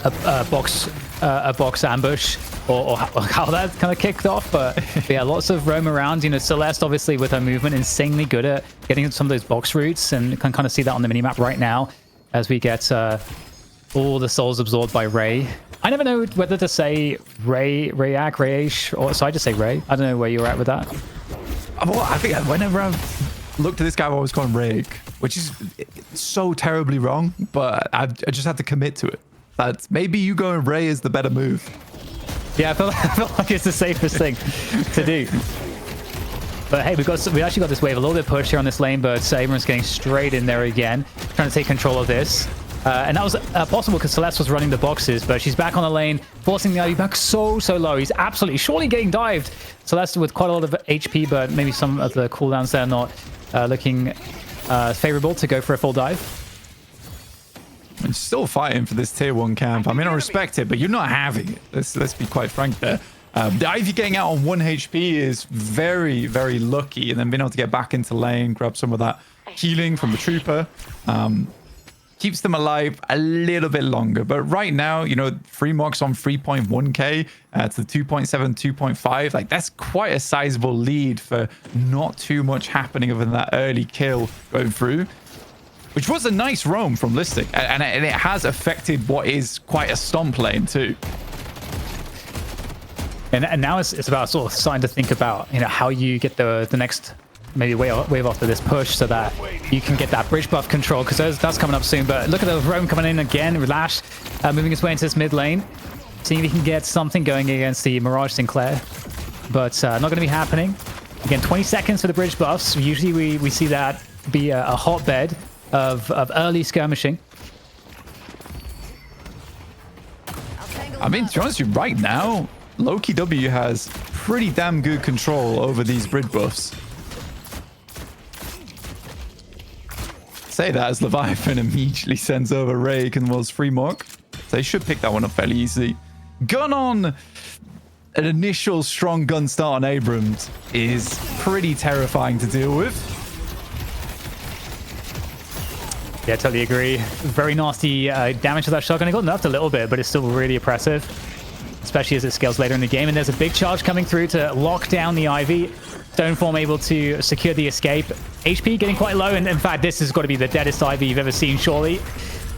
a box ambush or how that kind of kicked off. But yeah, lots of roam around. You know, Celeste obviously with her movement insanely good at getting some of those box routes, and you can kind of see that on the minimap right now as we get all the souls absorbed by Ray. I never know whether to say Rayish, or so I just say Ray. I don't know where you're at with that. Well, I think whenever I've looked at this guy, I always call him Rayk, which is so terribly wrong, but I just had to commit to it. That maybe you going Ray is the better move. Yeah, I feel like it's the safest thing to do. But hey, we actually got this wave a little bit pushed here on this lane, but Abrams getting straight in there again, trying to take control of this. And that was possible because Celeste was running the boxes, but she's back on the lane, forcing the Ivy back so low. He's absolutely surely getting dived. Celeste with quite a lot of HP, but maybe some of the cooldowns there not looking favorable to go for a full dive. I'm still fighting for this tier 1 camp. I mean, I respect it, but you're not having it. Let's be quite frank there. The Ivy getting out on 1 HP is very, very lucky, and then being able to get back into lane, grab some of that healing from the Trooper. Keeps them alive a little bit longer. But right now, you know, Freemock's on 3.1k to 2.7, 2.5. Like, that's quite a sizable lead for not too much happening other than that early kill going through, which was a nice roam from Listic. And it has affected what is quite a stomp lane too. And now it's about sort of starting to think about, you know, how you get the next maybe wave after this push so that you can get that bridge buff control, because that's coming up soon. But look at the roam coming in again with Lash moving his way into this mid lane, seeing if he can get something going against the Mirage Sinclair, but not going to be happening. Again, 20 seconds for the bridge buffs. Usually we see that be a hotbed of early skirmishing. I mean, to be honest with you, right now Lowkey W has pretty damn good control over these bridge buffs. Say that as Leviathan immediately sends over Rake and was Freemock. They should pick that one up fairly easy. Gun on an initial strong gun start on Abrams is pretty terrifying to deal with. Yeah, totally agree. Very nasty damage to that shotgun. It got nerfed a little bit, but it's still really oppressive, especially as it scales later in the game. And there's a big charge coming through to lock down the Ivy. Stoneform able to secure the escape. HP getting quite low, and in fact, this has got to be the deadest Ivy you've ever seen, surely.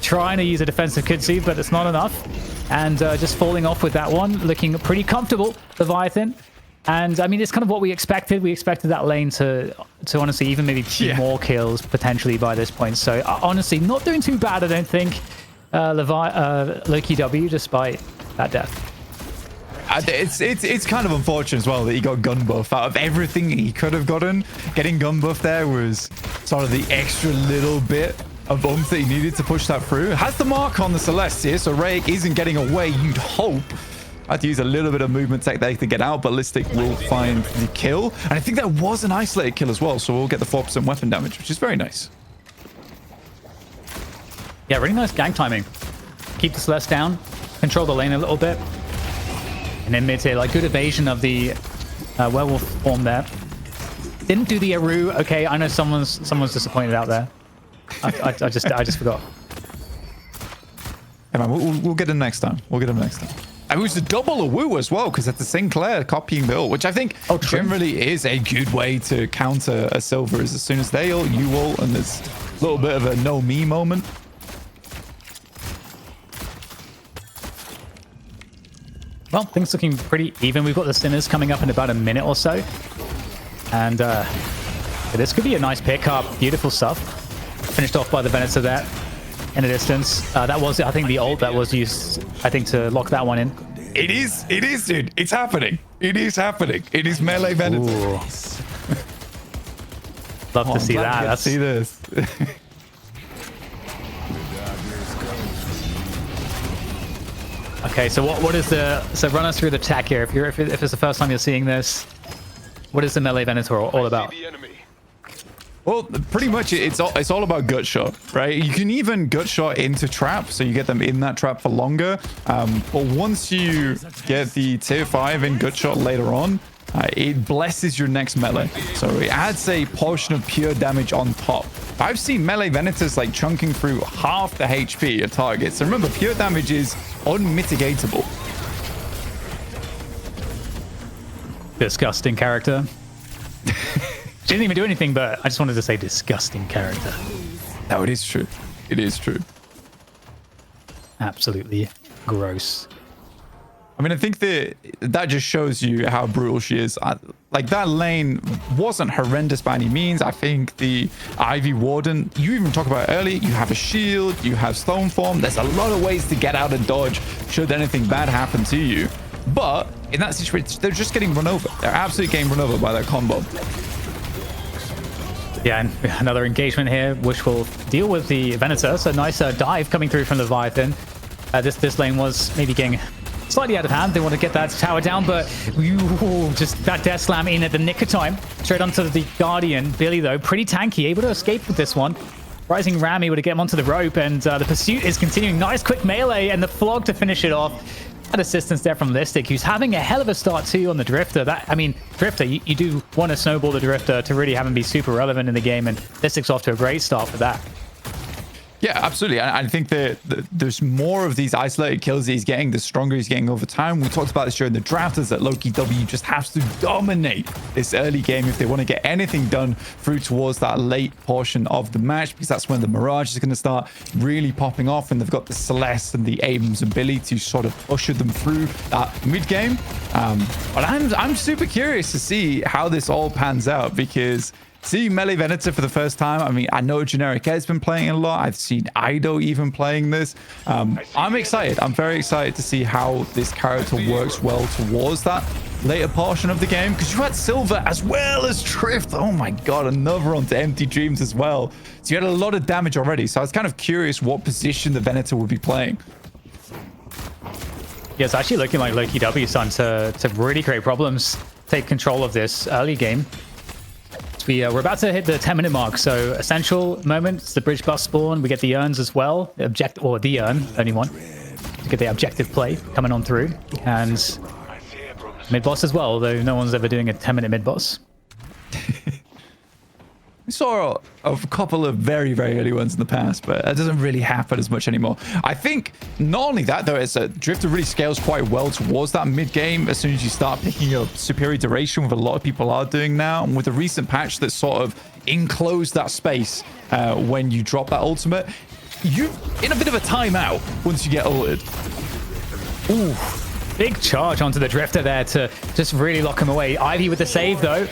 Trying to use a defensive Kudzu, but it's not enough. And just falling off with that one, looking pretty comfortable, Leviathan. And I mean, it's kind of what we expected. We expected that lane to honestly even maybe more kills potentially by this point. So honestly, not doing too bad, I don't think. Lowkey W, despite that death. It's kind of unfortunate as well that he got gun buff. Out of everything he could have gotten, getting gun buff there was sort of the extra little bit of oomph that he needed to push that through. Has the mark on the Celeste here, so Rayek isn't getting away, you'd hope. I had to use a little bit of movement tech there to get out. Ballistic will find the kill. And I think that was an isolated kill as well, so we'll get the 4% weapon damage, which is very nice. Yeah, really nice gang timing. Keep the Celeste down, control the lane a little bit. And then mid tier, like good evasion of the werewolf form there. Didn't do the Aru. Okay, I know someone's disappointed out there. I just forgot. Yeah, man, we'll get him next time. We'll get him next time. And it was a double Awu as well, because it's the Sinclair copying the ult, which I think generally is a good way to counter a silver. Is as soon as they ult, you ult, and there's a little bit of a no me moment. Well, things looking pretty even. We've got the Sinners coming up in about a minute or so. And this could be a nice pickup. Beautiful stuff. Finished off by the Venator there in the distance. That was, I think, the ult that was used, I think, to lock that one in. It is, dude. It's happening. It is happening. It is melee Venator. Love to see that. Let's see this. Okay, so what is the... So run us through the tech here. If it's the first time you're seeing this, what is the melee Venator all about? Well, pretty much it's all about gut shot, right? You can even gut shot into trap, so you get them in that trap for longer. But once you get the tier 5 in gut shot later on, it blesses your next melee. So it adds a portion of pure damage on top. I've seen melee Venators like chunking through half the HP of targets. So remember, pure damage is unmitigatable. Disgusting character. She didn't even do anything, but I just wanted to say disgusting character. No, it is true. It is true. Absolutely gross. I mean, I think that just shows you how brutal she is. Like, that lane wasn't horrendous by any means. I think the Ivy Warden, you even talk about it earlier, you have a shield, you have Stone Form. There's a lot of ways to get out and dodge should anything bad happen to you. But in that situation, they're just getting run over. They're absolutely getting run over by that combo. Yeah, and another engagement here, which will deal with the Venator. So nice dive coming through from Leviathan. This lane was maybe getting slightly out of hand. They want to get that tower down, but just that death slam in at the nick of time. Straight onto the Guardian. Billy, though, pretty tanky, able to escape with this one. Rising Ram able to get him onto the rope, and the pursuit is continuing. Nice quick melee, and the flog to finish it off. That assistance there from Listic, who's having a hell of a start too on the Drifter. Drifter, you do want to snowball the Drifter to really have him be super relevant in the game, and Listic's off to a great start for that. Yeah, absolutely. I think that there's more of these isolated kills that he's getting, the stronger he's getting over time. We talked about this during the draft, is that Lowkey W just has to dominate this early game if they want to get anything done through towards that late portion of the match, because that's when the Mirage is going to start really popping off, and they've got the Celeste and the Abrams ability to sort of usher them through that mid game. But I'm super curious to see how this all pans out, because seeing melee Venator for the first time, I mean, I know Generic Ed's been playing it a lot. I've seen Ido even playing this. I'm excited. I'm very excited to see how this character works well towards that later portion of the game, because you had Silver as well as Drift. Oh my god, another onto Empty Dreams as well. So you had a lot of damage already. So I was kind of curious what position the Venator would be playing. Yeah, it's actually looking like Lowkey W starting to really create problems, take control of this early game. We're about to hit the 10-minute mark, so essential moment. It's the bridge bus spawn. We get the urns as well. The urn, only one. To get the objective play coming on through. And mid boss as well, although no one's ever doing a 10-minute mid boss. We saw a couple of very, very early ones in the past, but that doesn't really happen as much anymore. I think not only that, though, it's a Drifter really scales quite well towards that mid-game as soon as you start picking up superior duration, with a lot of people are doing now. And with the recent patch that sort of enclosed that space when you drop that ultimate, you're in a bit of a timeout once you get ulted. Ooh, big charge onto the Drifter there to just really lock him away. Ivy with the save, though.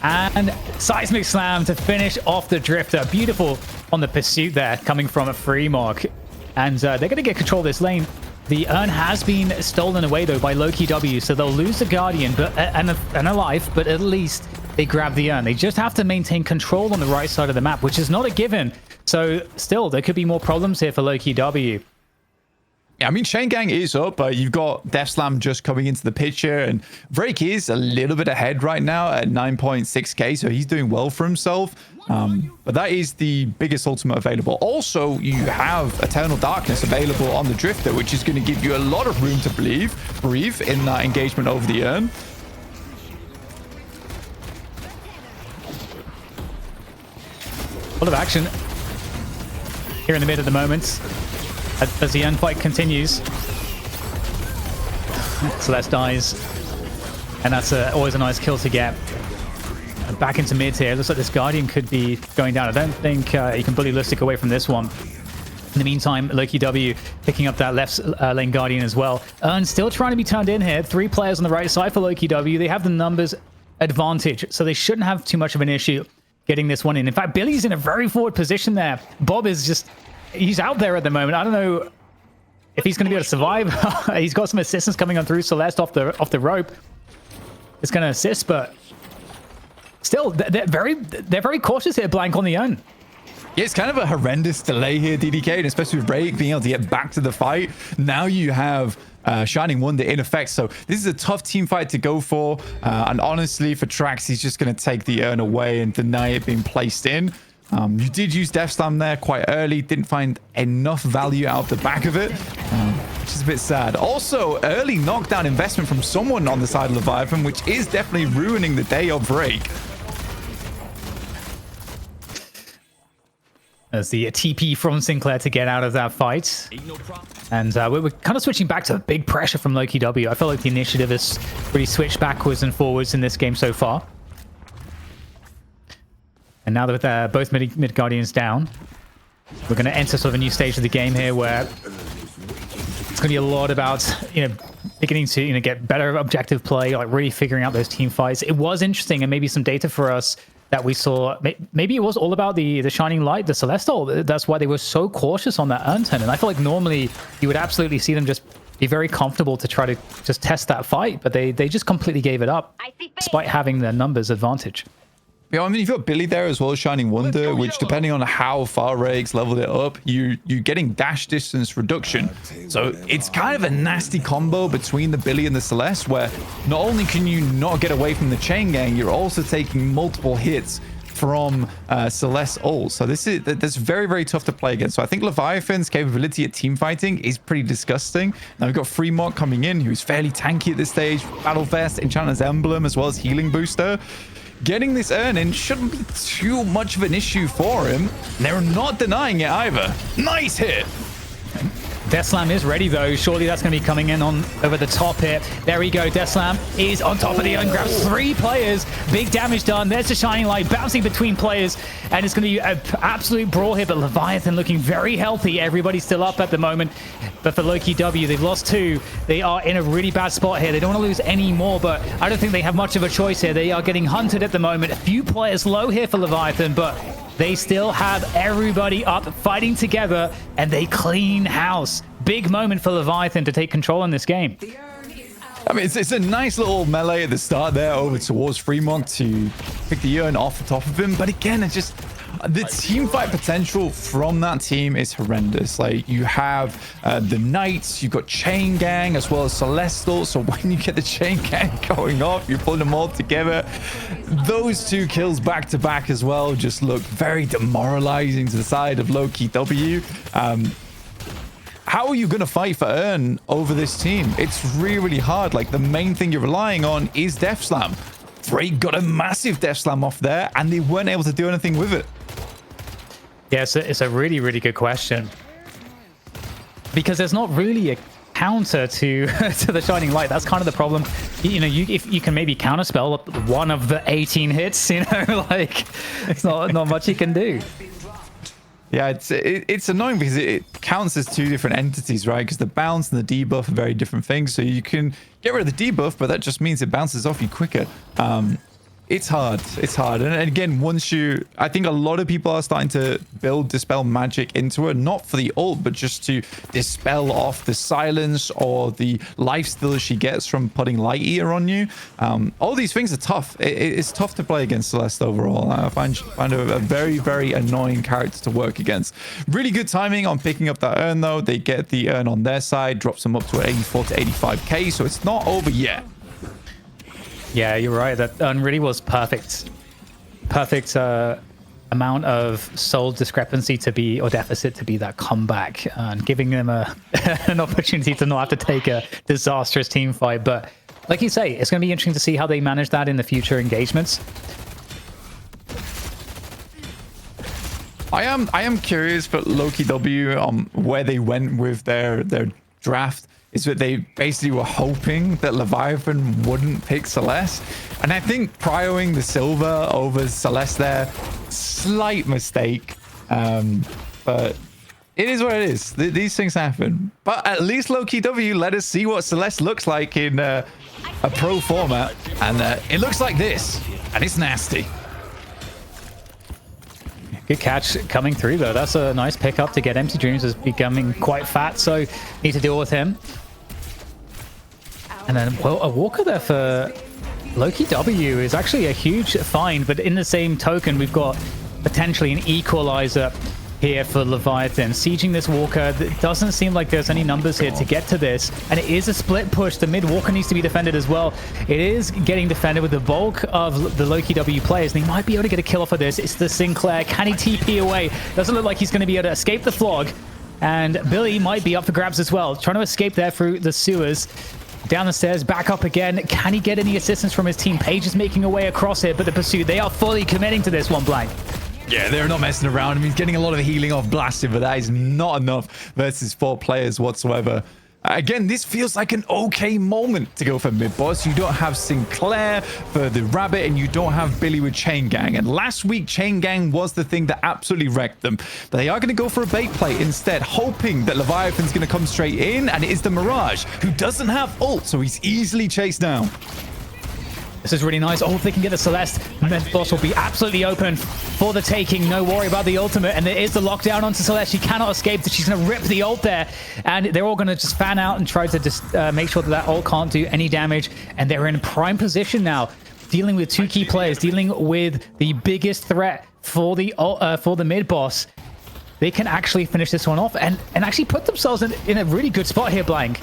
And Seismic Slam to finish off the Drifter. Beautiful on the pursuit there, coming from a Fremog. And they're going to get control of this lane. The urn has been stolen away, though, by Lowkey W, so they'll lose the Guardian and a life, but at least they grab the urn. They just have to maintain control on the right side of the map, which is not a given. So still, there could be more problems here for Lowkey W. Yeah, I mean, Chain Gang is up, but you've got Death Slam just coming into the picture, and Drake is a little bit ahead right now at 9.6k, so he's doing well for himself. But that is the biggest ultimate available. Also, you have Eternal Darkness available on the Drifter, which is going to give you a lot of room to breathe in that engagement over the urn. A lot of action here in the mid at the moment. As the end fight continues. Celeste dies. And that's always a nice kill to get. Back into mid here. Looks like this Guardian could be going down. I don't think you can bully Lustig away from this one. In the meantime, Lowkey W picking up that left lane Guardian as well. Urn still trying to be turned in here. 3 players on the right side for Lowkey W. They have the numbers advantage, so they shouldn't have too much of an issue getting this one in. In fact, Billy's in a very forward position there. Bob is just... he's out there at the moment. I don't know if he's going to be able to survive. He's got some assistance coming on through. Celeste off the rope. It's going to assist, but still, they're very cautious here, Blank, on the own. Yeah, it's kind of a horrendous delay here, DDK, and especially with Rake being able to get back to the fight. Now you have Shining Wonder in effect, so this is a tough team fight to go for. And honestly, for Trax, he's just going to take the urn away and deny it being placed in. You did use Death Slam there quite early, didn't find enough value out of the back of it, which is a bit sad. Also, early knockdown investment from someone on the side of Leviathan, which is definitely ruining the day of Rake. As the TP from Sinclair to get out of that fight. And we're kind of switching back to big pressure from Lowkey W. I feel like the initiative has really switched backwards and forwards in this game so far. And now that both mid Guardians down, we're going to enter sort of a new stage of the game here where it's going to be a lot about, beginning to, get better objective play, like really figuring out those team fights. It was interesting, and maybe some data for us that we saw. Maybe it was all about the Shining Light, the Celestial. That's why they were so cautious on that urn turn. And I feel like normally you would absolutely see them just be very comfortable to try to just test that fight, but they just completely gave it up despite having the numbers advantage. Yeah, I mean, you've got Billy there as well, Shining Wonder, which depending on how far Rake's leveled it up, you're getting dash distance reduction. So it's kind of a nasty combo between the Billy and the Celeste, where not only can you not get away from the chain gang, you're also taking multiple hits from Celeste ult. So that's very, very tough to play against. So I think Leviathan's capability at team fighting is pretty disgusting. Now we've got Fremog coming in, who's fairly tanky at this stage. Battle Vest, Enchanter's Emblem, as well as Healing Booster. Getting this urn in shouldn't be too much of an issue for him. They're not denying it either. Nice hit. Death Slam is ready, though. Surely that's going to be coming in on over the top here. There we go. Death Slam is on top of the urn. Grabs 3 players. Big damage done. There's the Shining Light bouncing between players. And it's going to be an absolute brawl here. But Leviathan looking very healthy. Everybody's still up at the moment. But for Lowkey W, they've lost 2. They are in a really bad spot here. They don't want to lose any more, but I don't think they have much of a choice here. They are getting hunted at the moment. A few players low here for Leviathan, but they still have everybody up fighting together, and they clean house. Big moment for Leviathan to take control in this game. I mean, it's a nice little melee at the start there over towards Fremont to pick the urn off the top of him. But again, it's just the team fight potential from that team is horrendous. Like, you have the Knights, you've got Chain Gang as well as Celestial. So when you get the Chain Gang going off, you're pulling them all together. Those 2 kills back to back as well just look very demoralizing to the side of Lowkey W. How are you going to fight for urn over this team? It's really, really hard. Like, the main thing you're relying on is Death Slam. Drake got a massive death slam off there, and they weren't able to do anything with it. Yeah, it's a really, really good question. Because there's not really a counter to to the Shining Light. That's kind of the problem. You know, if you can maybe counterspell one of the 18 hits, you know, like it's not much you can do. Yeah, it's annoying because it counts as two different entities, right? Because the bounce and the debuff are very different things. So you can get rid of the debuff, but that just means it bounces off you quicker. It's hard. It's hard. And again, I think a lot of people are starting to build Dispel Magic into it, not for the ult, but just to dispel off the silence or the lifesteal she gets from putting Light Eater on you. All these things are tough. It's tough to play against Celeste overall. I find her a very, very annoying character to work against. Really good timing on picking up that urn, though. They get the urn on their side, drops them up to 84 to 85k, so it's not over yet. Yeah, you're right. That really was perfect amount of soul discrepancy to be, or deficit to be, that comeback, and giving them an opportunity to not have to take a disastrous team fight. But like you say, it's going to be interesting to see how they manage that in the future engagements. I am curious for Lowkey W where they went with their draft. Is that they basically were hoping that Leviathan wouldn't pick Celeste. And I think prioring the silver over Celeste there, slight mistake. But it is what it is. These things happen. But at least Lowkey W let us see what Celeste looks like in a pro format. And it looks like this. And it's nasty. Good catch coming through, though. That's a nice pickup to get. Empty Dreams is becoming quite fat, so need to deal with him. And then, well, a walker there for Lowkey W is actually a huge find, but in the same token, we've got potentially an equalizer here for Leviathan. Sieging this walker, it doesn't seem like there's any numbers here to get to this, and it is a split push. The mid walker needs to be defended as well. It is getting defended with the bulk of the Lowkey W players. They might be able to get a kill off of this. It's the Sinclair. Can he TP away? Doesn't look like he's going to be able to escape the flog, and Billy might be up for grabs as well. Trying to escape there through the sewers. Down the stairs, back up again. Can he get any assistance from his team? Page is making a way across here, but the pursuit, they are fully committing to this one, Blank. Yeah, they're not messing around. I mean, he's getting a lot of healing off blasted, but that is not enough versus 4 players whatsoever. Again, this feels like an okay moment to go for mid-boss. You don't have Sinclair for the rabbit, and you don't have Billy with Chain Gang. And last week, Chain Gang was the thing that absolutely wrecked them. But they are going to go for a bait play instead, hoping that Leviathan's going to come straight in, and it is the Mirage, who doesn't have ult, so he's easily chased down. This is really nice. Oh, if they can get the Celeste, mid-boss will be absolutely open for the taking. No worry about the ultimate. And there is the lockdown onto Celeste. She cannot escape. She's going to rip the ult there. And they're all going to just fan out and try to just make sure that that ult can't do any damage. And they're in prime position now, dealing with 2 key players, dealing with the biggest threat for the mid-boss. They can actually finish this one off and actually put themselves in a really good spot here, Blank.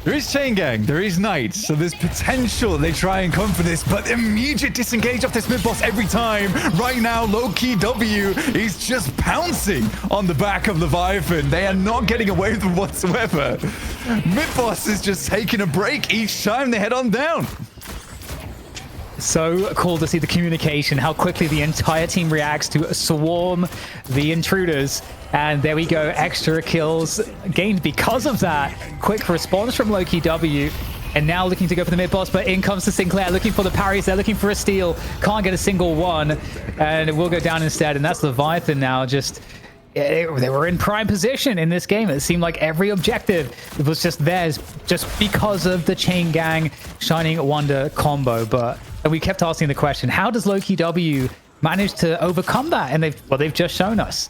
There is Chain Gang, there is Knights, so there's potential they try and come for this, but immediate disengage off this mid-boss every time. Right now, Lowkey W is just pouncing on the back of Leviathan. They are not getting away with them whatsoever. Mid-boss is just taking a break each time they head on down. So cool to see the communication, how quickly the entire team reacts to swarm the intruders. And there we go, extra kills gained because of that. Quick response from Lowkey W. And now looking to go for the mid-boss, but in comes the Sinclair, looking for the parries. They're looking for a steal. Can't get a single one. And it will go down instead. And that's Leviathan now just... They were in prime position in this game. It seemed like every objective was just theirs just because of the Chain Gang Shining Wonder combo. But we kept asking the question, how does Lowkey W manage to overcome that? And they've just shown us.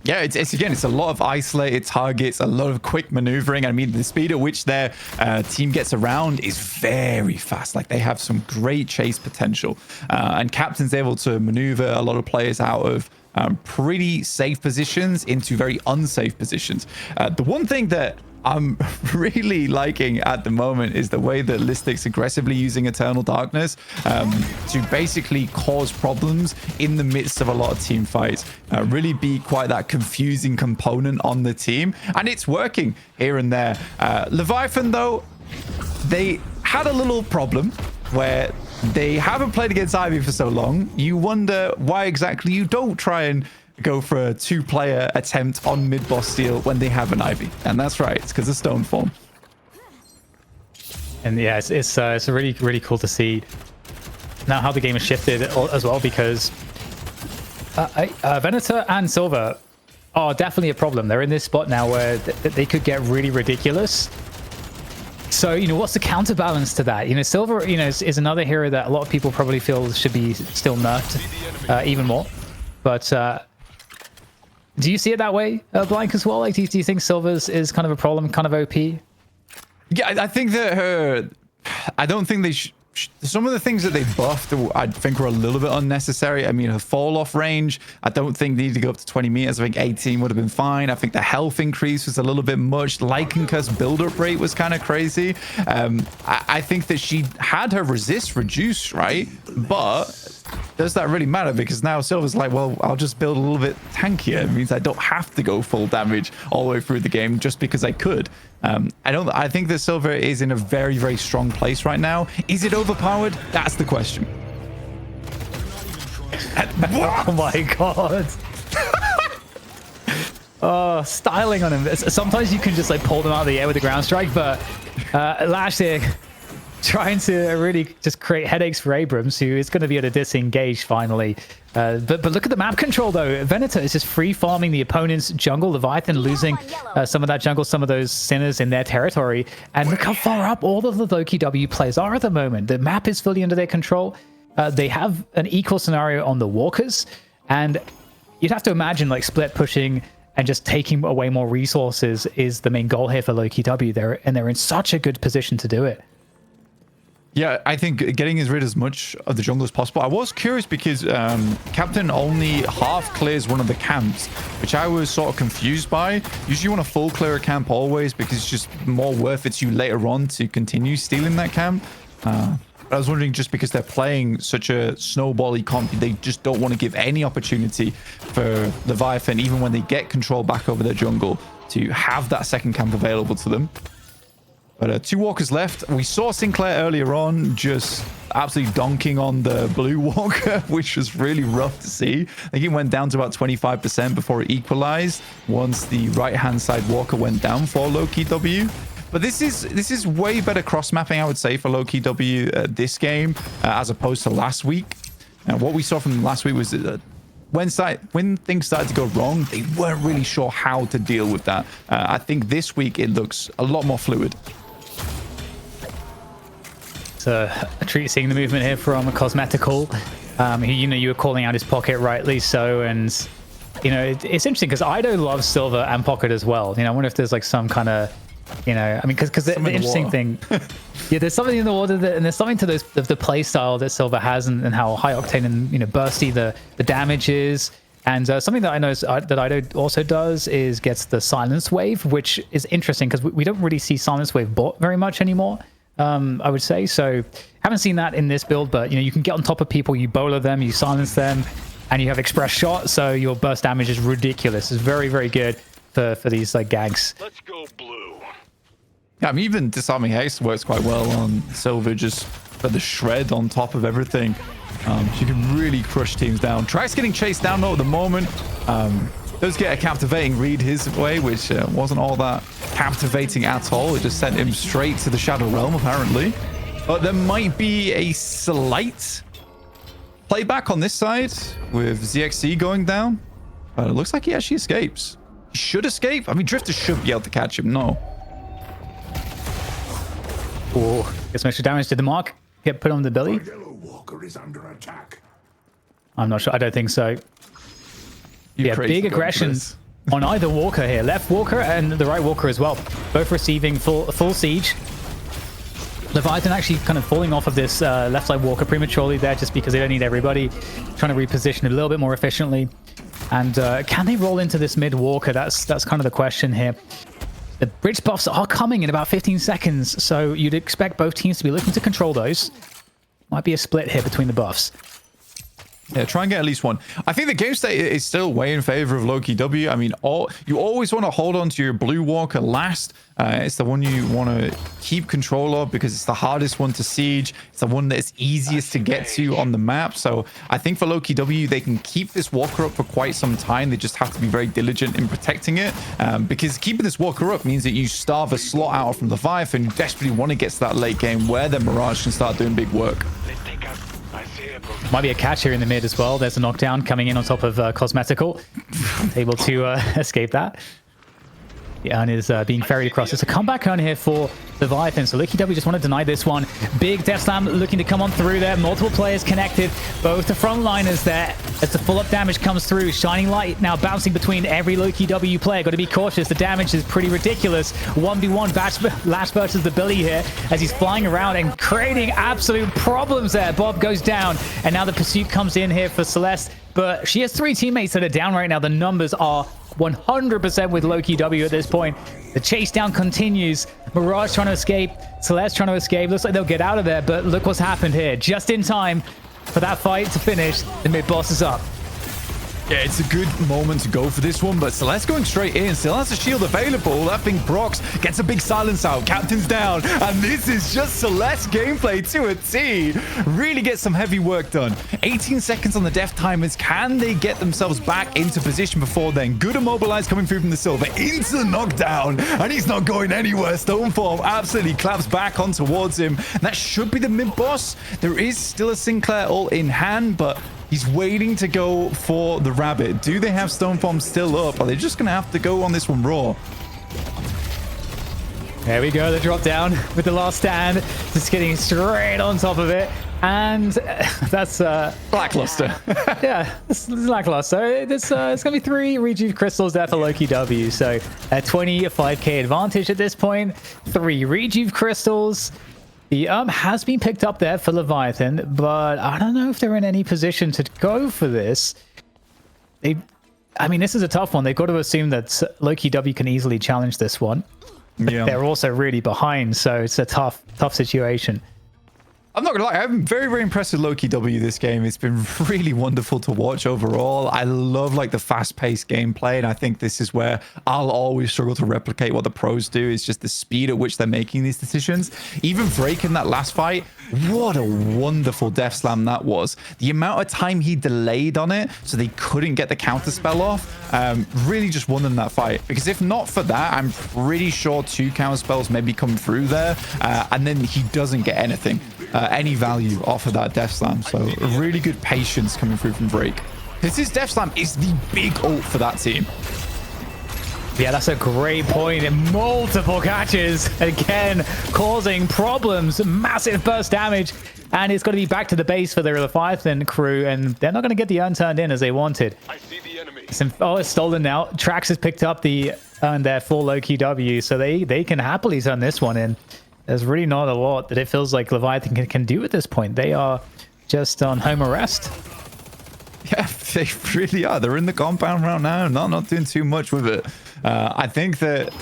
Yeah, it's a lot of isolated targets, a lot of quick maneuvering. I mean, the speed at which their team gets around is very fast. Like, they have some great chase potential. And Captain's able to maneuver a lot of players out of pretty safe positions into very unsafe positions. The one thing that I'm really liking at the moment is the way that Listic's aggressively using Eternal Darkness to basically cause problems in the midst of a lot of team fights. Really be quite that confusing component on the team. And it's working here and there. Leviathan, though, they had a little problem where they haven't played against Ivy for so long. You wonder why exactly you don't try and go for a 2-player attempt on mid-boss steal when they have an Ivy. And that's right, it's because of Stone Form. And yeah, it's really, really cool to see now how the game has shifted as well, because Venator and Silver are definitely a problem. They're in this spot now where they could get really ridiculous. So, you know, what's the counterbalance to that? You know, Silver, you know, is another hero that a lot of people probably feel should be still nerfed even more. But do you see it that way, Blank, as well? Like, do you think Silver's is kind of a problem, kind of OP? Yeah, I think that I don't think they some of the things that they buffed, I think, were a little bit unnecessary. I mean, her fall-off range, I don't think needed to go up to 20 meters. I think 18 would have been fine. I think the health increase was a little bit much. Lycan Curse build-up rate was kind of crazy. I think that she had her resist reduced, right? But does that really matter? Because now Silver's like, well, I'll just build a little bit tankier. It means I don't have to go full damage all the way through the game just because I could. I think that Silver is in a very, very strong place right now. Is it overpowered? That's the question. Oh my god. Oh, styling on him. Sometimes you can just like pull them out of the air with a ground strike, but Lash here trying to really just create headaches for Abrams, who is going to be able to disengage finally. But look at the map control though. Venator is just free farming the opponent's jungle. Leviathan losing some of that jungle, some of those sinners in their territory. And look how far up all of the Lowkey W players are at the moment. The map is fully under their control. They have an equal scenario on the walkers, and you'd have to imagine like split pushing and just taking away more resources is the main goal here for Lowkey W. They're in such a good position to do it. Yeah, I think getting rid of as much of the jungle as possible. I was curious because Captain only half clears one of the camps, which I was sort of confused by. Usually you want to full clear a camp always because it's just more worth it to you later on to continue stealing that camp. But I was wondering, just because they're playing such a snowbally comp, they just don't want to give any opportunity for Leviathan, even when they get control back over their jungle, to have that second camp available to them. But 2 walkers left. We saw Sinclair earlier on just absolutely donking on the blue walker, which was really rough to see. I think it went down to about 25% before it equalized once the right-hand side walker went down for Lowkey W. But this is way better cross-mapping, I would say, for Lowkey W this game as opposed to last week. And what we saw from last week was that when things started to go wrong, they weren't really sure how to deal with that. I think this week it looks a lot more fluid. A treat seeing the movement here from Cosmetical. You know, you were calling out his pocket, rightly so, and you know it's interesting because Ido loves Silver and Pocket as well. You know, I wonder if there's like some kind of, you know, I mean, because the interesting thing, yeah, there's something in the water and there's something to the play style that Silver has and how high octane and, you know, bursty the damage is. And something that I know that Ido also does is gets the silence wave, which is interesting because we don't really see silence wave bought very much anymore. I would say. So haven't seen that in this build, but you know, you can get on top of people, you bowler them, you silence them, and you have express shot, so your burst damage is ridiculous. It's very, very good for these like ganks. Let's go blue. Yeah, I mean, even disarming haste works quite well on Silver, just for the shred on top of everything. She can really crush teams down. Track's getting chased down though at the moment. Does get a captivating read his way, which wasn't all that captivating at all. It just sent him straight to the Shadow Realm, apparently. But there might be a slight playback on this side with ZXC going down. But it looks like he actually escapes. He should escape. I mean, Drifter should be able to catch him. No. Oh, gets some extra damage. Did the mark get put on the belly? Yellow Walker is under attack. I'm not sure. I don't think so. Yeah, big aggression on either walker here. Left walker and the right walker as well. Both receiving full siege. Leviathan actually kind of falling off of this left side walker prematurely there just because they don't need everybody. Trying to reposition it a little bit more efficiently. And can they roll into this mid walker? That's kind of the question here. The bridge buffs are coming in about 15 seconds. So you'd expect both teams to be looking to control those. Might be a split here between the buffs. Yeah, try and get at least one. I think the game state is still way in favor of Lowkey W. I mean, you always want to hold on to your blue walker last. It's the one you want to keep control of because it's the hardest one to siege. It's the one that's easiest to get to on the map. So I think for Lowkey W, they can keep this walker up for quite some time. They just have to be very diligent in protecting it because keeping this walker up means that you starve a slot out from the Leviathan. You desperately want to get to that late game where the Mirage can start doing big work. Might be a catch here in the mid as well. There's a knockdown coming in on top of Cosmetical. Able to escape that. The urn is being ferried across. It's a comeback urn here for Leviathan. So Lowkey W just want to deny this one. Big Death Slam looking to come on through there. Multiple players connected. Both the frontliners there as the full up damage comes through. Shining Light now bouncing between every Lowkey W player. Got to be cautious. The damage is pretty ridiculous. 1v1 Lash versus the Billy here as he's flying around and creating absolute problems there. Bob goes down and now the pursuit comes in here for Celeste. But she has 3 teammates that are down right now. The numbers are 100% with Lowkey W at this point. The chase down continues. Mirage trying to escape. Celeste trying to escape. Looks like they'll get out of there, but look what's happened here. Just in time for that fight to finish. The mid boss is up. Yeah, it's a good moment to go for this one, but Celeste going straight in. Still has a shield available. That thing procs, gets a big silence out. Captain's down, and this is just Celeste gameplay to a T. Really get some heavy work done. 18 seconds on the death timers. Can they get themselves back into position before then? Good immobilize coming through from the silver into the knockdown, and he's not going anywhere. Stoneform absolutely claps back on towards him. And that should be the mid boss. There is still a Sinclair ult in hand, but he's waiting to go for the rabbit. Do they have Stoneform still up? Are they just going to have to go on this one raw? There we go. The drop down with the last stand. Just getting straight on top of it. And that's... lackluster. Yeah, it's lackluster. It's going to be 3 Rejuve crystals there for Lowkey W. So a 25k advantage at this point. 3 Rejuve crystals. The has been picked up there for Leviathan, but I don't know if they're in any position to go for this. I mean, this is a tough one. They've got to assume that Lowkey W can easily challenge this one. Yeah. They're also really behind, so it's a tough situation. I'm not gonna lie, I'm very, very impressed with Lowkey W this game. It's been really wonderful to watch overall. I love like the fast-paced gameplay, and I think this is where I'll always struggle to replicate what the pros do. Is just the speed at which they're making these decisions. Even Drake in that last fight, what a wonderful death slam that was. The amount of time he delayed on it so they couldn't get the counter spell off really just won them that fight. Because if not for that, I'm pretty sure 2 counter spells maybe come through there, and then he doesn't get anything. Any value off of that death slam. So really good patience coming through from Drake. His death slam is the big ult for that team. Yeah, that's a great point. Multiple catches again, causing problems. Massive burst damage, and it's got to be back to the base for the Leviathan crew, and they're not going to get the urn turned in as they wanted. I see the enemy. It's stolen now. Trax has picked up the urn there for Lowkey W, so they can happily turn this one in. There's really not a lot that it feels like Leviathan can do at this point. They are just on home arrest. Yeah, they really are. They're in the compound right now, not doing too much with it. I think that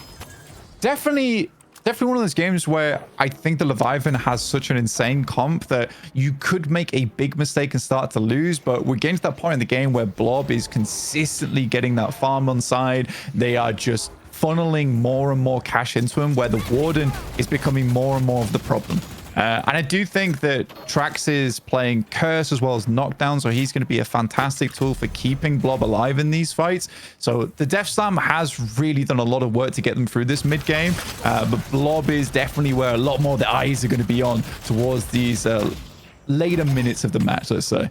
definitely one of those games where I think the Leviathan has such an insane comp that you could make a big mistake and start to lose, but we're getting to that point in the game where Blob is consistently getting that farm on side. They are just funneling more and more cash into him, where the Warden is becoming more and more of the problem. And I do think that Trax is playing Curse as well as Knockdown, so he's going to be a fantastic tool for keeping Blob alive in these fights. So the Death Slam has really done a lot of work to get them through this mid game, but Blob is definitely where a lot more of the eyes are going to be on towards these later minutes of the match, let's say.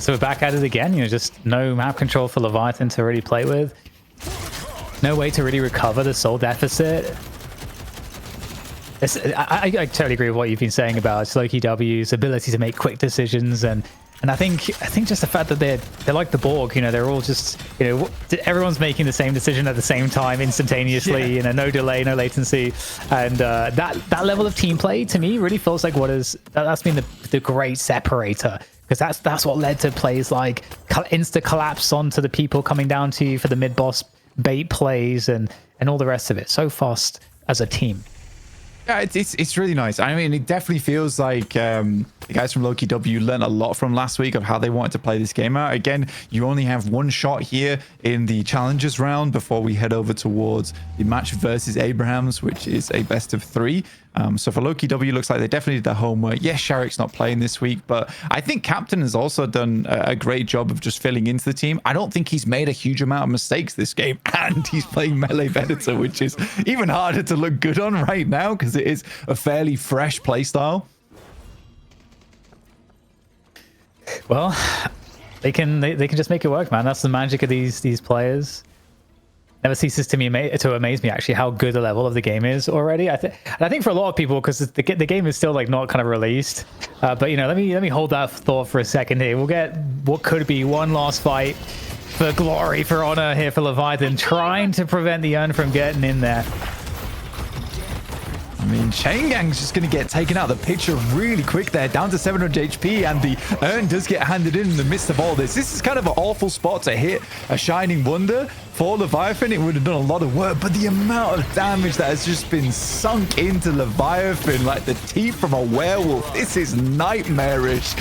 So we're back at it again, just no map control for Leviathan to really play with. No way to really recover the soul deficit. I totally agree with what you've been saying about Lowkey W's ability to make quick decisions, and I think just the fact that they're like the Borg, they're all just, everyone's making the same decision at the same time instantaneously, yeah. No delay, no latency, and that level of team play to me really feels like that's been the great separator. Because that's what led to plays like insta collapse onto the people coming down to you for the mid boss bait plays and all the rest of it. So fast as a team. Yeah, it's really nice. I mean, it definitely feels like the guys from Lowkey W learned a lot from last week of how they wanted to play this game out. Again, you only have one shot here in the challenges round before we head over towards the match versus Abrahams, which is a best of 3. So for Lowkey W, looks like they definitely did their homework. Yes, Sharik's not playing this week, but I think Captain has also done a great job of just filling into the team. I don't think he's made a huge amount of mistakes this game, and he's playing Melee Venator, which is even harder to look good on right now because it is a fairly fresh playstyle. Well, they can just make it work, man. That's the magic of these players. Never ceases to amaze me actually how good the level of the game is already. I think for a lot of people, because the game is still like not kind of released. But you know, let me hold that thought for a second here. We'll get what could be one last fight for glory, for honor here for Leviathan, trying to prevent the Urn from getting in there. I mean, Chain Gang's just going to get taken out of the picture really quick there, down to 700 HP, and the Urn does get handed in the midst of all this. This is kind of an awful spot to hit a Shining Wonder. For Leviathan, it would have done a lot of work, but the amount of damage that has just been sunk into Leviathan, like the teeth from a werewolf, this is nightmarish.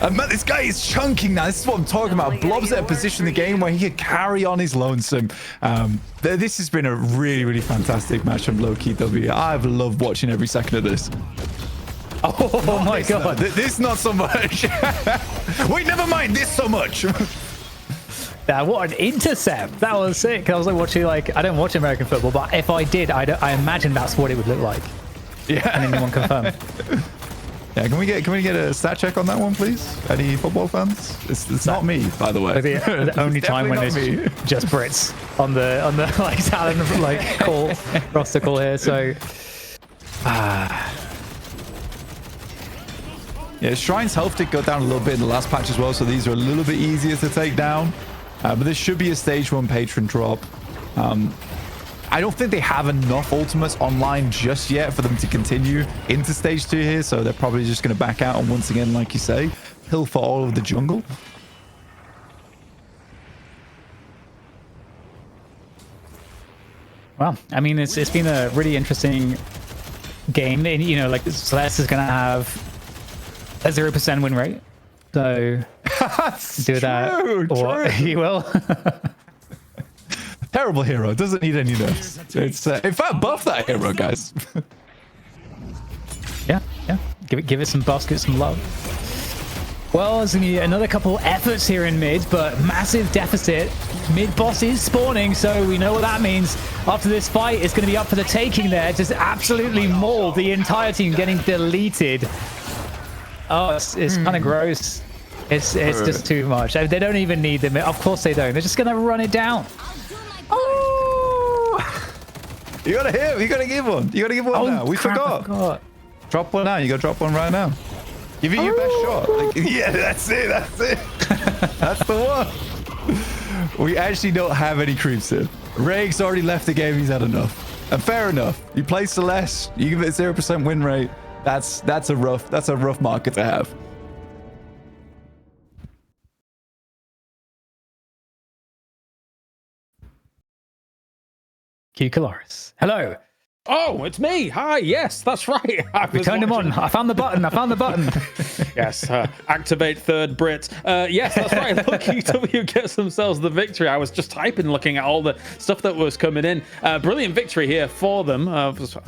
Man, this guy is chunking now. This is what I'm talking about. Blob's at a position in the game where he could carry on his lonesome. This has been a really, really fantastic match from Lowkey W. I've loved watching every second of this. Oh my god. This not so much. Wait, never mind. This so much. Yeah, what an intercept. That was sick. I was like watching, like, I don't watch American football, but if I did, I imagine that's what it would look like. Yeah. Can anyone confirm? Yeah, can we get a stat check on that one, please? Any football fans? It's not me, by the way. The only time when it's just Brits on the like talent like call roster call here. So yeah, Shrine's health did go down a little bit in the last patch as well, so these are a little bit easier to take down. But this should be a stage 1 patron drop. I don't think they have enough ultimates online just yet for them to continue into stage 2 here, so they're probably just going to back out and once again, like you say, hill for all of the jungle. well, I mean, it's been a really interesting game. And, you know, like Celeste is going to have a 0% win rate, so do that, or you will. Terrible hero, doesn't need any nerfs. It's in fact, buff that hero, guys. yeah, give it some buffs, give it some love. Well, there's gonna be another couple efforts here in mid, but massive deficit. Mid boss is spawning, so we know what that means. After this fight, it's gonna be up for the taking there. Just absolutely mauled, the entire team getting deleted. Oh, it's kind of gross. It's just too much. They don't even need them. Of course they don't. They're just gonna run it down. Oh! You gotta hit. You gotta give one. You gotta give one now. We forgot. Drop one now. You gotta drop one right now. Give it your best shot. Like, yeah, that's it. That's it. That's the one. We actually don't have any creeps in. Rake's already left the game. He's had enough. And fair enough. You play Celeste. You give it 0% win rate. That's a rough market to have. Q Colaris. Hello. Oh, it's me. Hi. Yes, that's right. We turned him on. I found the button. Yes. Activate third Brit. Yes, that's right. Lowkey W gets themselves the victory. I was just typing, looking at all the stuff that was coming in. Brilliant victory here for them.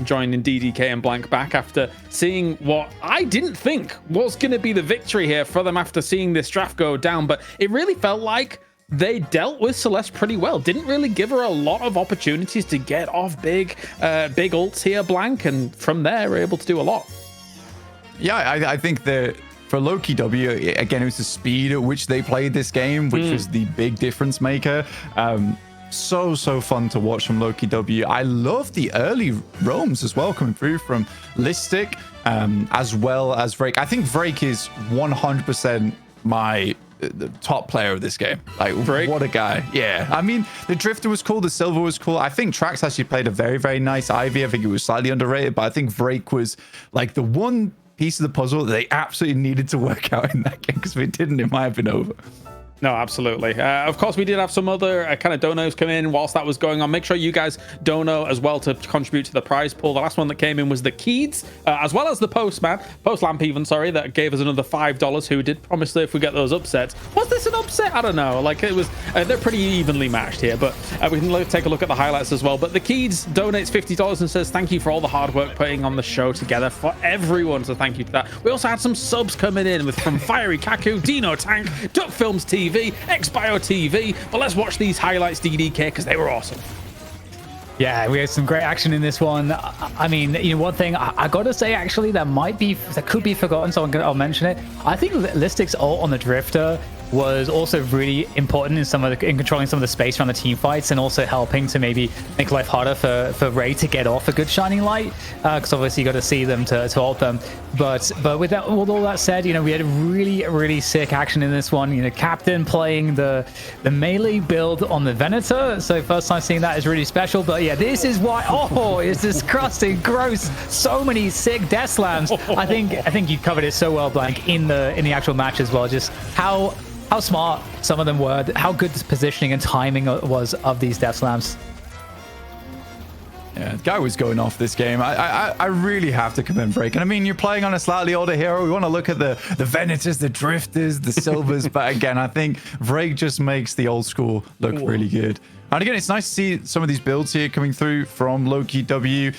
Joining DDK and Blank back after seeing what I didn't think was going to be the victory here for them after seeing this draft go down. But it really felt like they dealt with Celeste pretty well. Didn't really give her a lot of opportunities to get off big ults here, Blank, and from there were able to do a lot. Yeah, I think that for Lowkey W, again, it was the speed at which they played this game, which was the big difference maker. So fun to watch from Lowkey W. I love the early roams as well coming through from Listic, as well as Vrake. I think Vrake is 100% the top player of this game. Like, Vrake? What a guy. Yeah, I mean, the Drifter was cool, the Silver was cool. I think Trax actually played a very, very nice Ivy. I think it was slightly underrated, but I think Vrake was like the one piece of the puzzle that they absolutely needed to work out in that game, because if it didn't, it might have been over. No, absolutely. Of course, we did have some other kind of donos come in whilst that was going on. Make sure you guys dono as well to contribute to the prize pool. The last one that came in was the Keeds, as well as the Postlamp even, sorry, that gave us another $5, who did promise that if we get those upsets. Was this an upset? I don't know. Like, it was, they're pretty evenly matched here, but we can take a look at the highlights as well. But the Keeds donates $50 and says, thank you for all the hard work putting on the show together for everyone. So thank you for that. We also had some subs coming in from Fiery Kaku, Dino Tank, Duck Films TV, Xbio TV, but let's watch these highlights, DDK, because they were awesome. Yeah, we had some great action in this one. I mean, one thing I gotta say, actually, that could be forgotten, so I'll mention it. I think Listic's ult on the Drifter was also really important in controlling some of the space around the team fights, and also helping to maybe make life harder for Ray to get off a good shining light, because obviously you got to see them to ult them. But with all that said, we had a really sick action in this one. Captain playing the melee build on the Venator, so first time seeing that is really special. But yeah, this is why it's disgusting, gross, so many sick death slams. I think you covered it so well, Blank, in the actual match as well. Just how smart some of them were, how good the positioning and timing was of these death slams. Yeah, the guy was going off this game. I really have to commend Break. And I mean, you're playing on a slightly older hero. We want to look at the Venators, the Drifters, the Silvers. But again, I think Vrake just makes the old school look really good. And again, it's nice to see some of these builds here coming through from Lowkey W.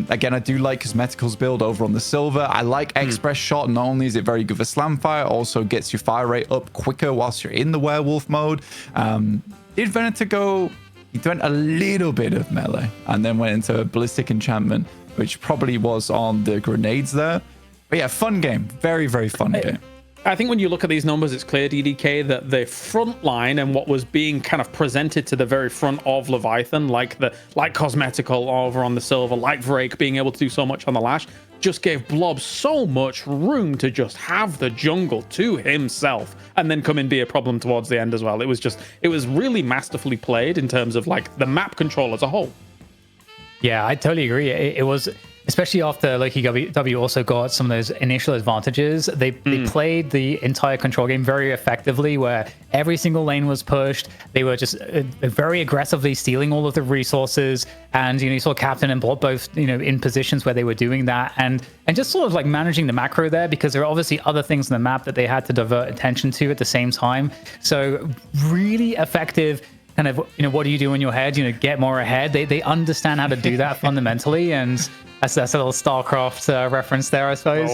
Again, I do like Cosmetical's build over on the Silver. I like Express Shot. Not only is it very good for slam fire, also gets your fire rate up quicker whilst you're in the werewolf mode. Did Venator go... He went a little bit of melee and then went into Ballistic Enchantment, which probably was on the grenades there. But yeah, fun game. Very, very fun game. I think when you look at these numbers, it's clear, DDK, that the front line and what was being kind of presented to the very front of Leviathan, like Cosmetical over on the Silver, like Vrake being able to do so much on the Lash, just gave Blob so much room to just have the jungle to himself and then come and be a problem towards the end as well. It was really masterfully played in terms of like the map control as a whole. Yeah, I totally agree. It was, especially after Lowkey W also got some of those initial advantages. They played the entire control game very effectively, where every single lane was pushed. They were just very aggressively stealing all of the resources. And, you saw Captain and Blob both, in positions where they were doing that, and just sort of like managing the macro there, because there are obviously other things on the map that they had to divert attention to at the same time. So really effective. Kind of, what do you do in your head? Get more ahead. They understand how to do that fundamentally, and that's a little StarCraft reference there, I suppose.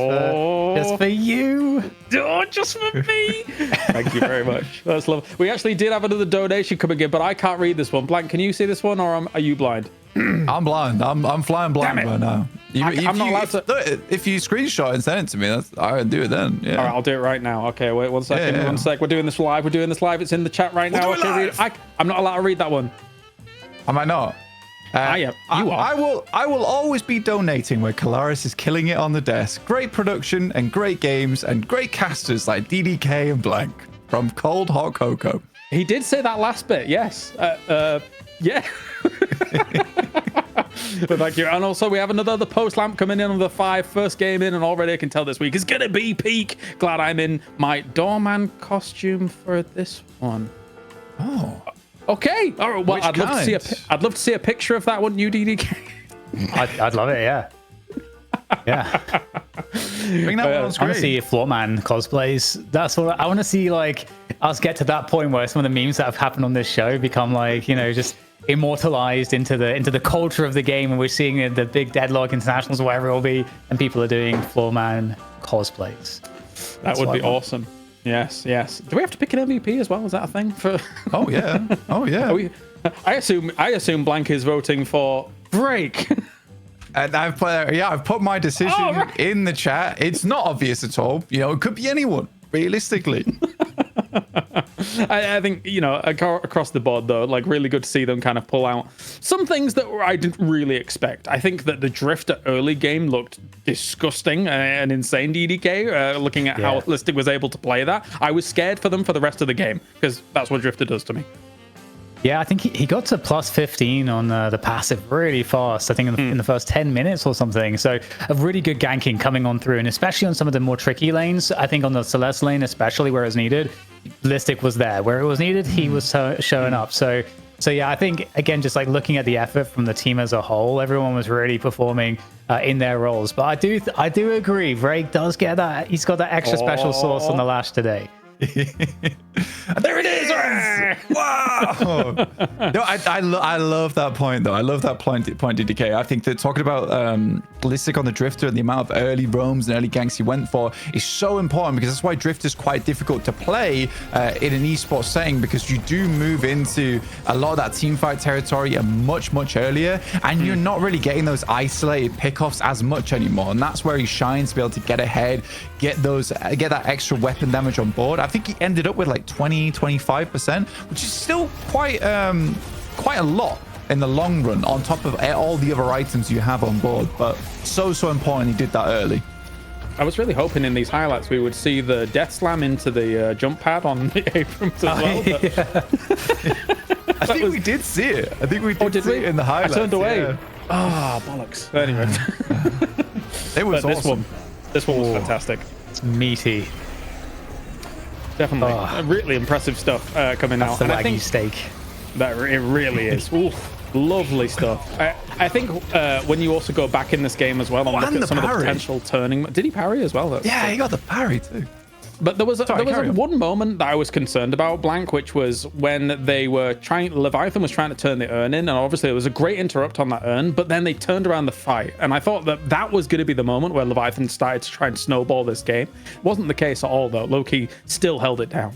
Just for you. Oh, just for me. Thank you very much. That's lovely. We actually did have another donation coming in, but I can't read this one. Blank, can you see this one, or are you blind? I'm blind. I'm flying blind right now. I'm not allowed to. If you screenshot and send it to me, I would do it then. Yeah. All right, I'll do it right now. Okay, wait 1 second. Yeah. 1 sec. We're doing this live. It's in the chat right now. I'm not allowed to read that one. Am I not? I am. You are. I will always be donating where Kalaris is killing it on the desk. Great production and great games and great casters like DDK and Blank from Cold Hot Cocoa. He did say that last bit. Yes. Yeah. But thank you. And also we have another post lamp coming in on the 5. First game in, and already I can tell this week is gonna be peak. Glad I'm in my doorman costume for this one. Oh. Okay. All right. Well, I'd love to see a picture of that, wouldn't you, DDK? I'd love it. Yeah. Yeah. Bring that one on screen. I want to see Floorman cosplays. That's what I want to see. Like us get to that point where some of the memes that have happened on this show become like, just immortalized into the culture of the game, and we're seeing the big Deadlock internationals or whatever it will be, and people are doing Floorman cosplays. That would be awesome. Yes. Do we have to pick an MVP as well? Is that a thing? Oh yeah. I assume Blank is voting for Vrake. And I've put my decision in the chat. It's not obvious at all. It could be anyone, realistically. I think, across the board, though, like really good to see them kind of pull out some things that I didn't really expect. I think that the Drifter early game looked disgusting and insane, DDK, looking at how Listic was able to play that. I was scared for them for the rest of the game, because that's what Drifter does to me. Yeah, I think he got to plus 15 on the passive really fast. I think in the first 10 minutes or something. So a really good ganking coming on through, and especially on some of the more tricky lanes. I think on the Celeste lane, especially where it's needed, Listic was there. Where it was needed, he was showing up. So yeah, I think again, just like looking at the effort from the team as a whole, everyone was really performing in their roles. But I do agree, Vrake does get that. He's got that extra special sauce on the lash today. There it is! Wow! No, I love that point though. I love that point, DDK. I think that talking about Listic on the Drifter and the amount of early roams and early ganks he went for is so important, because that's why Drift is quite difficult to play in an esports setting, because you do move into a lot of that team fight territory much earlier, and you're not really getting those isolated pickoffs as much anymore. And that's where he shines, to be able to get ahead, get that extra weapon damage on board. I think he ended up with like 20-25%, which is still quite a lot in the long run, on top of all the other items you have on board. But so important he did that early. I was really hoping in these highlights we would see the death slam into the jump pad on the Abrams as well. But... I think we did see it. I think we did see it in the highlights. I turned away. Yeah. Oh, bollocks. Anyway. It was awesome. This one was fantastic. It's meaty. Definitely. Really impressive stuff coming That's out. the And Wagyu I think steak. that it really is. Ooh, lovely stuff. I think when you also go back in this game as well and look at some of the potential turning... Did he parry as well? Yeah, he got the parry too. But there was one moment that I was concerned about, Blank, which was when they were Leviathan was trying to turn the urn in, and obviously it was a great interrupt on that urn, but then they turned around the fight, and I thought that was going to be the moment where Leviathan started to try and snowball this game. It wasn't the case at all, though. Lowkey still held it down.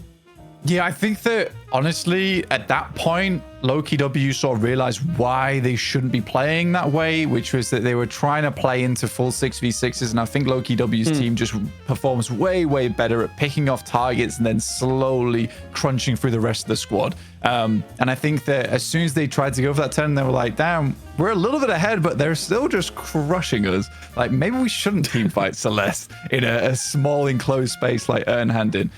Yeah, I think that honestly, at that point, Lowkey W sort of realized why they shouldn't be playing that way, which was that they were trying to play into full 6v6s. And I think Lowkey W's team just performs way better at picking off targets and then slowly crunching through the rest of the squad. And I think that as soon as they tried to go for that turn, they were like, damn, we're a little bit ahead, but they're still just crushing us. Like, maybe we shouldn't team fight Celeste in a small enclosed space like Ernhandin.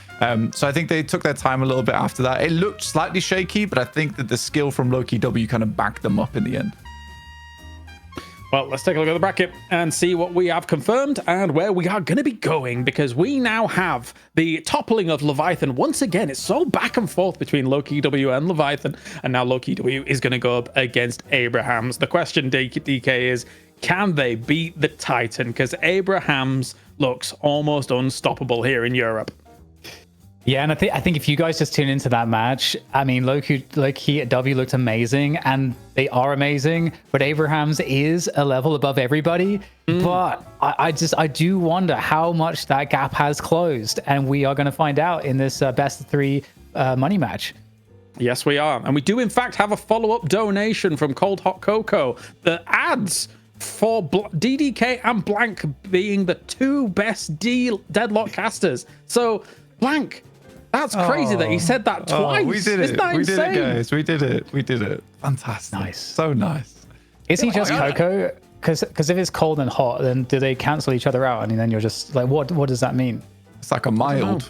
So I think they took their time a little bit after that. It looked slightly shaky, but I think that the skill from Lowkey W kind of backed them up in the end. Well, let's take a look at the bracket and see what we have confirmed and where we are going to be going, because we now have the toppling of Leviathan. Once again, it's so back and forth between Lowkey W and Leviathan, and now Lowkey W is going to go up against Abrahams. The question, DK, is, can they beat the Titan? Because Abrahams looks almost unstoppable here in Europe. Yeah, and I think if you guys just tune into that match, I mean, Lowkey W looked amazing, and they are amazing, but Abrahams is a level above everybody. But I do wonder how much that gap has closed, and we are going to find out in this best of three money match. Yes, we are. And we do, in fact, have a follow-up donation from Cold Hot Cocoa that adds for DDK and Blank being the two best Deadlock casters. So, Blank... That's crazy that he said that twice. We did it. Isn't that insane? Did it, guys. We did it. We did it. Fantastic. Nice. So nice. Is he just Coco? Because if it's cold and hot, then do they cancel each other out? And then you're just like, what does that mean? It's like a mild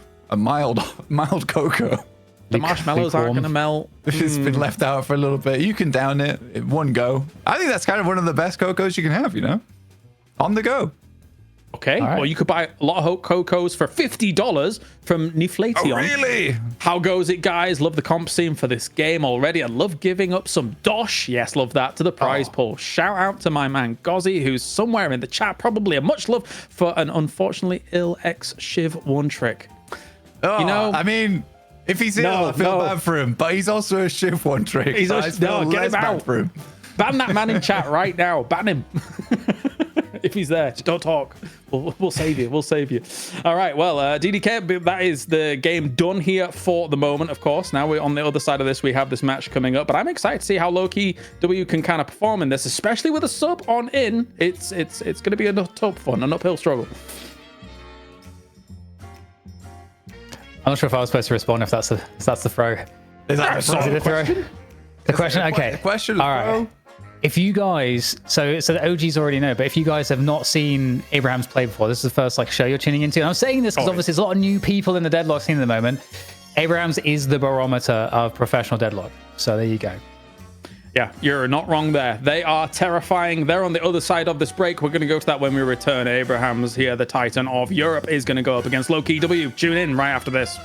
cocoa. The marshmallows aren't going to melt. It's been left out for a little bit. You can down it in one go. I think that's kind of one of the best cocos you can have, you know? On the go. Okay, right. Well, you could buy a lot of cocos for $50 from Niflation. Oh, really? How goes it, guys? Love the comp scene for this game already. I love giving up some dosh. Yes, love that, to the prize pool. Shout out to my man Gozzy, who's somewhere in the chat. Probably a much love for an unfortunately ill ex-Shiv one trick. Oh, you know, I mean, if he's ill, I feel bad for him. But he's also a Shiv one trick. He's get him out. For him. Ban that man in chat right now. Ban him. If he's there, just don't talk. We'll save you. We'll save you. All right. Well, DDK, that is the game done here for the moment, of course. Now we're on the other side of this. We have this match coming up, but I'm excited to see how Lowkey W can kind of perform in this, especially with a sub on in. It's going to be a tough one, an uphill struggle. I'm not sure if I was supposed to respond if that's the throw. Is that the throw? The question. Okay. The question. All right. If you guys, so the OGs already know, but if you guys have not seen Abrahams play before, this is the first show you're tuning into. And I'm saying this because obviously there's a lot of new people in the Deadlock scene at the moment. Abrahams is the barometer of professional Deadlock. So there you go. Yeah, you're not wrong there. They are terrifying. They're on the other side of this break. We're going to go to that when we return. Abrahams here, the Titan of Europe, is going to go up against Lowkey W. Tune in right after this.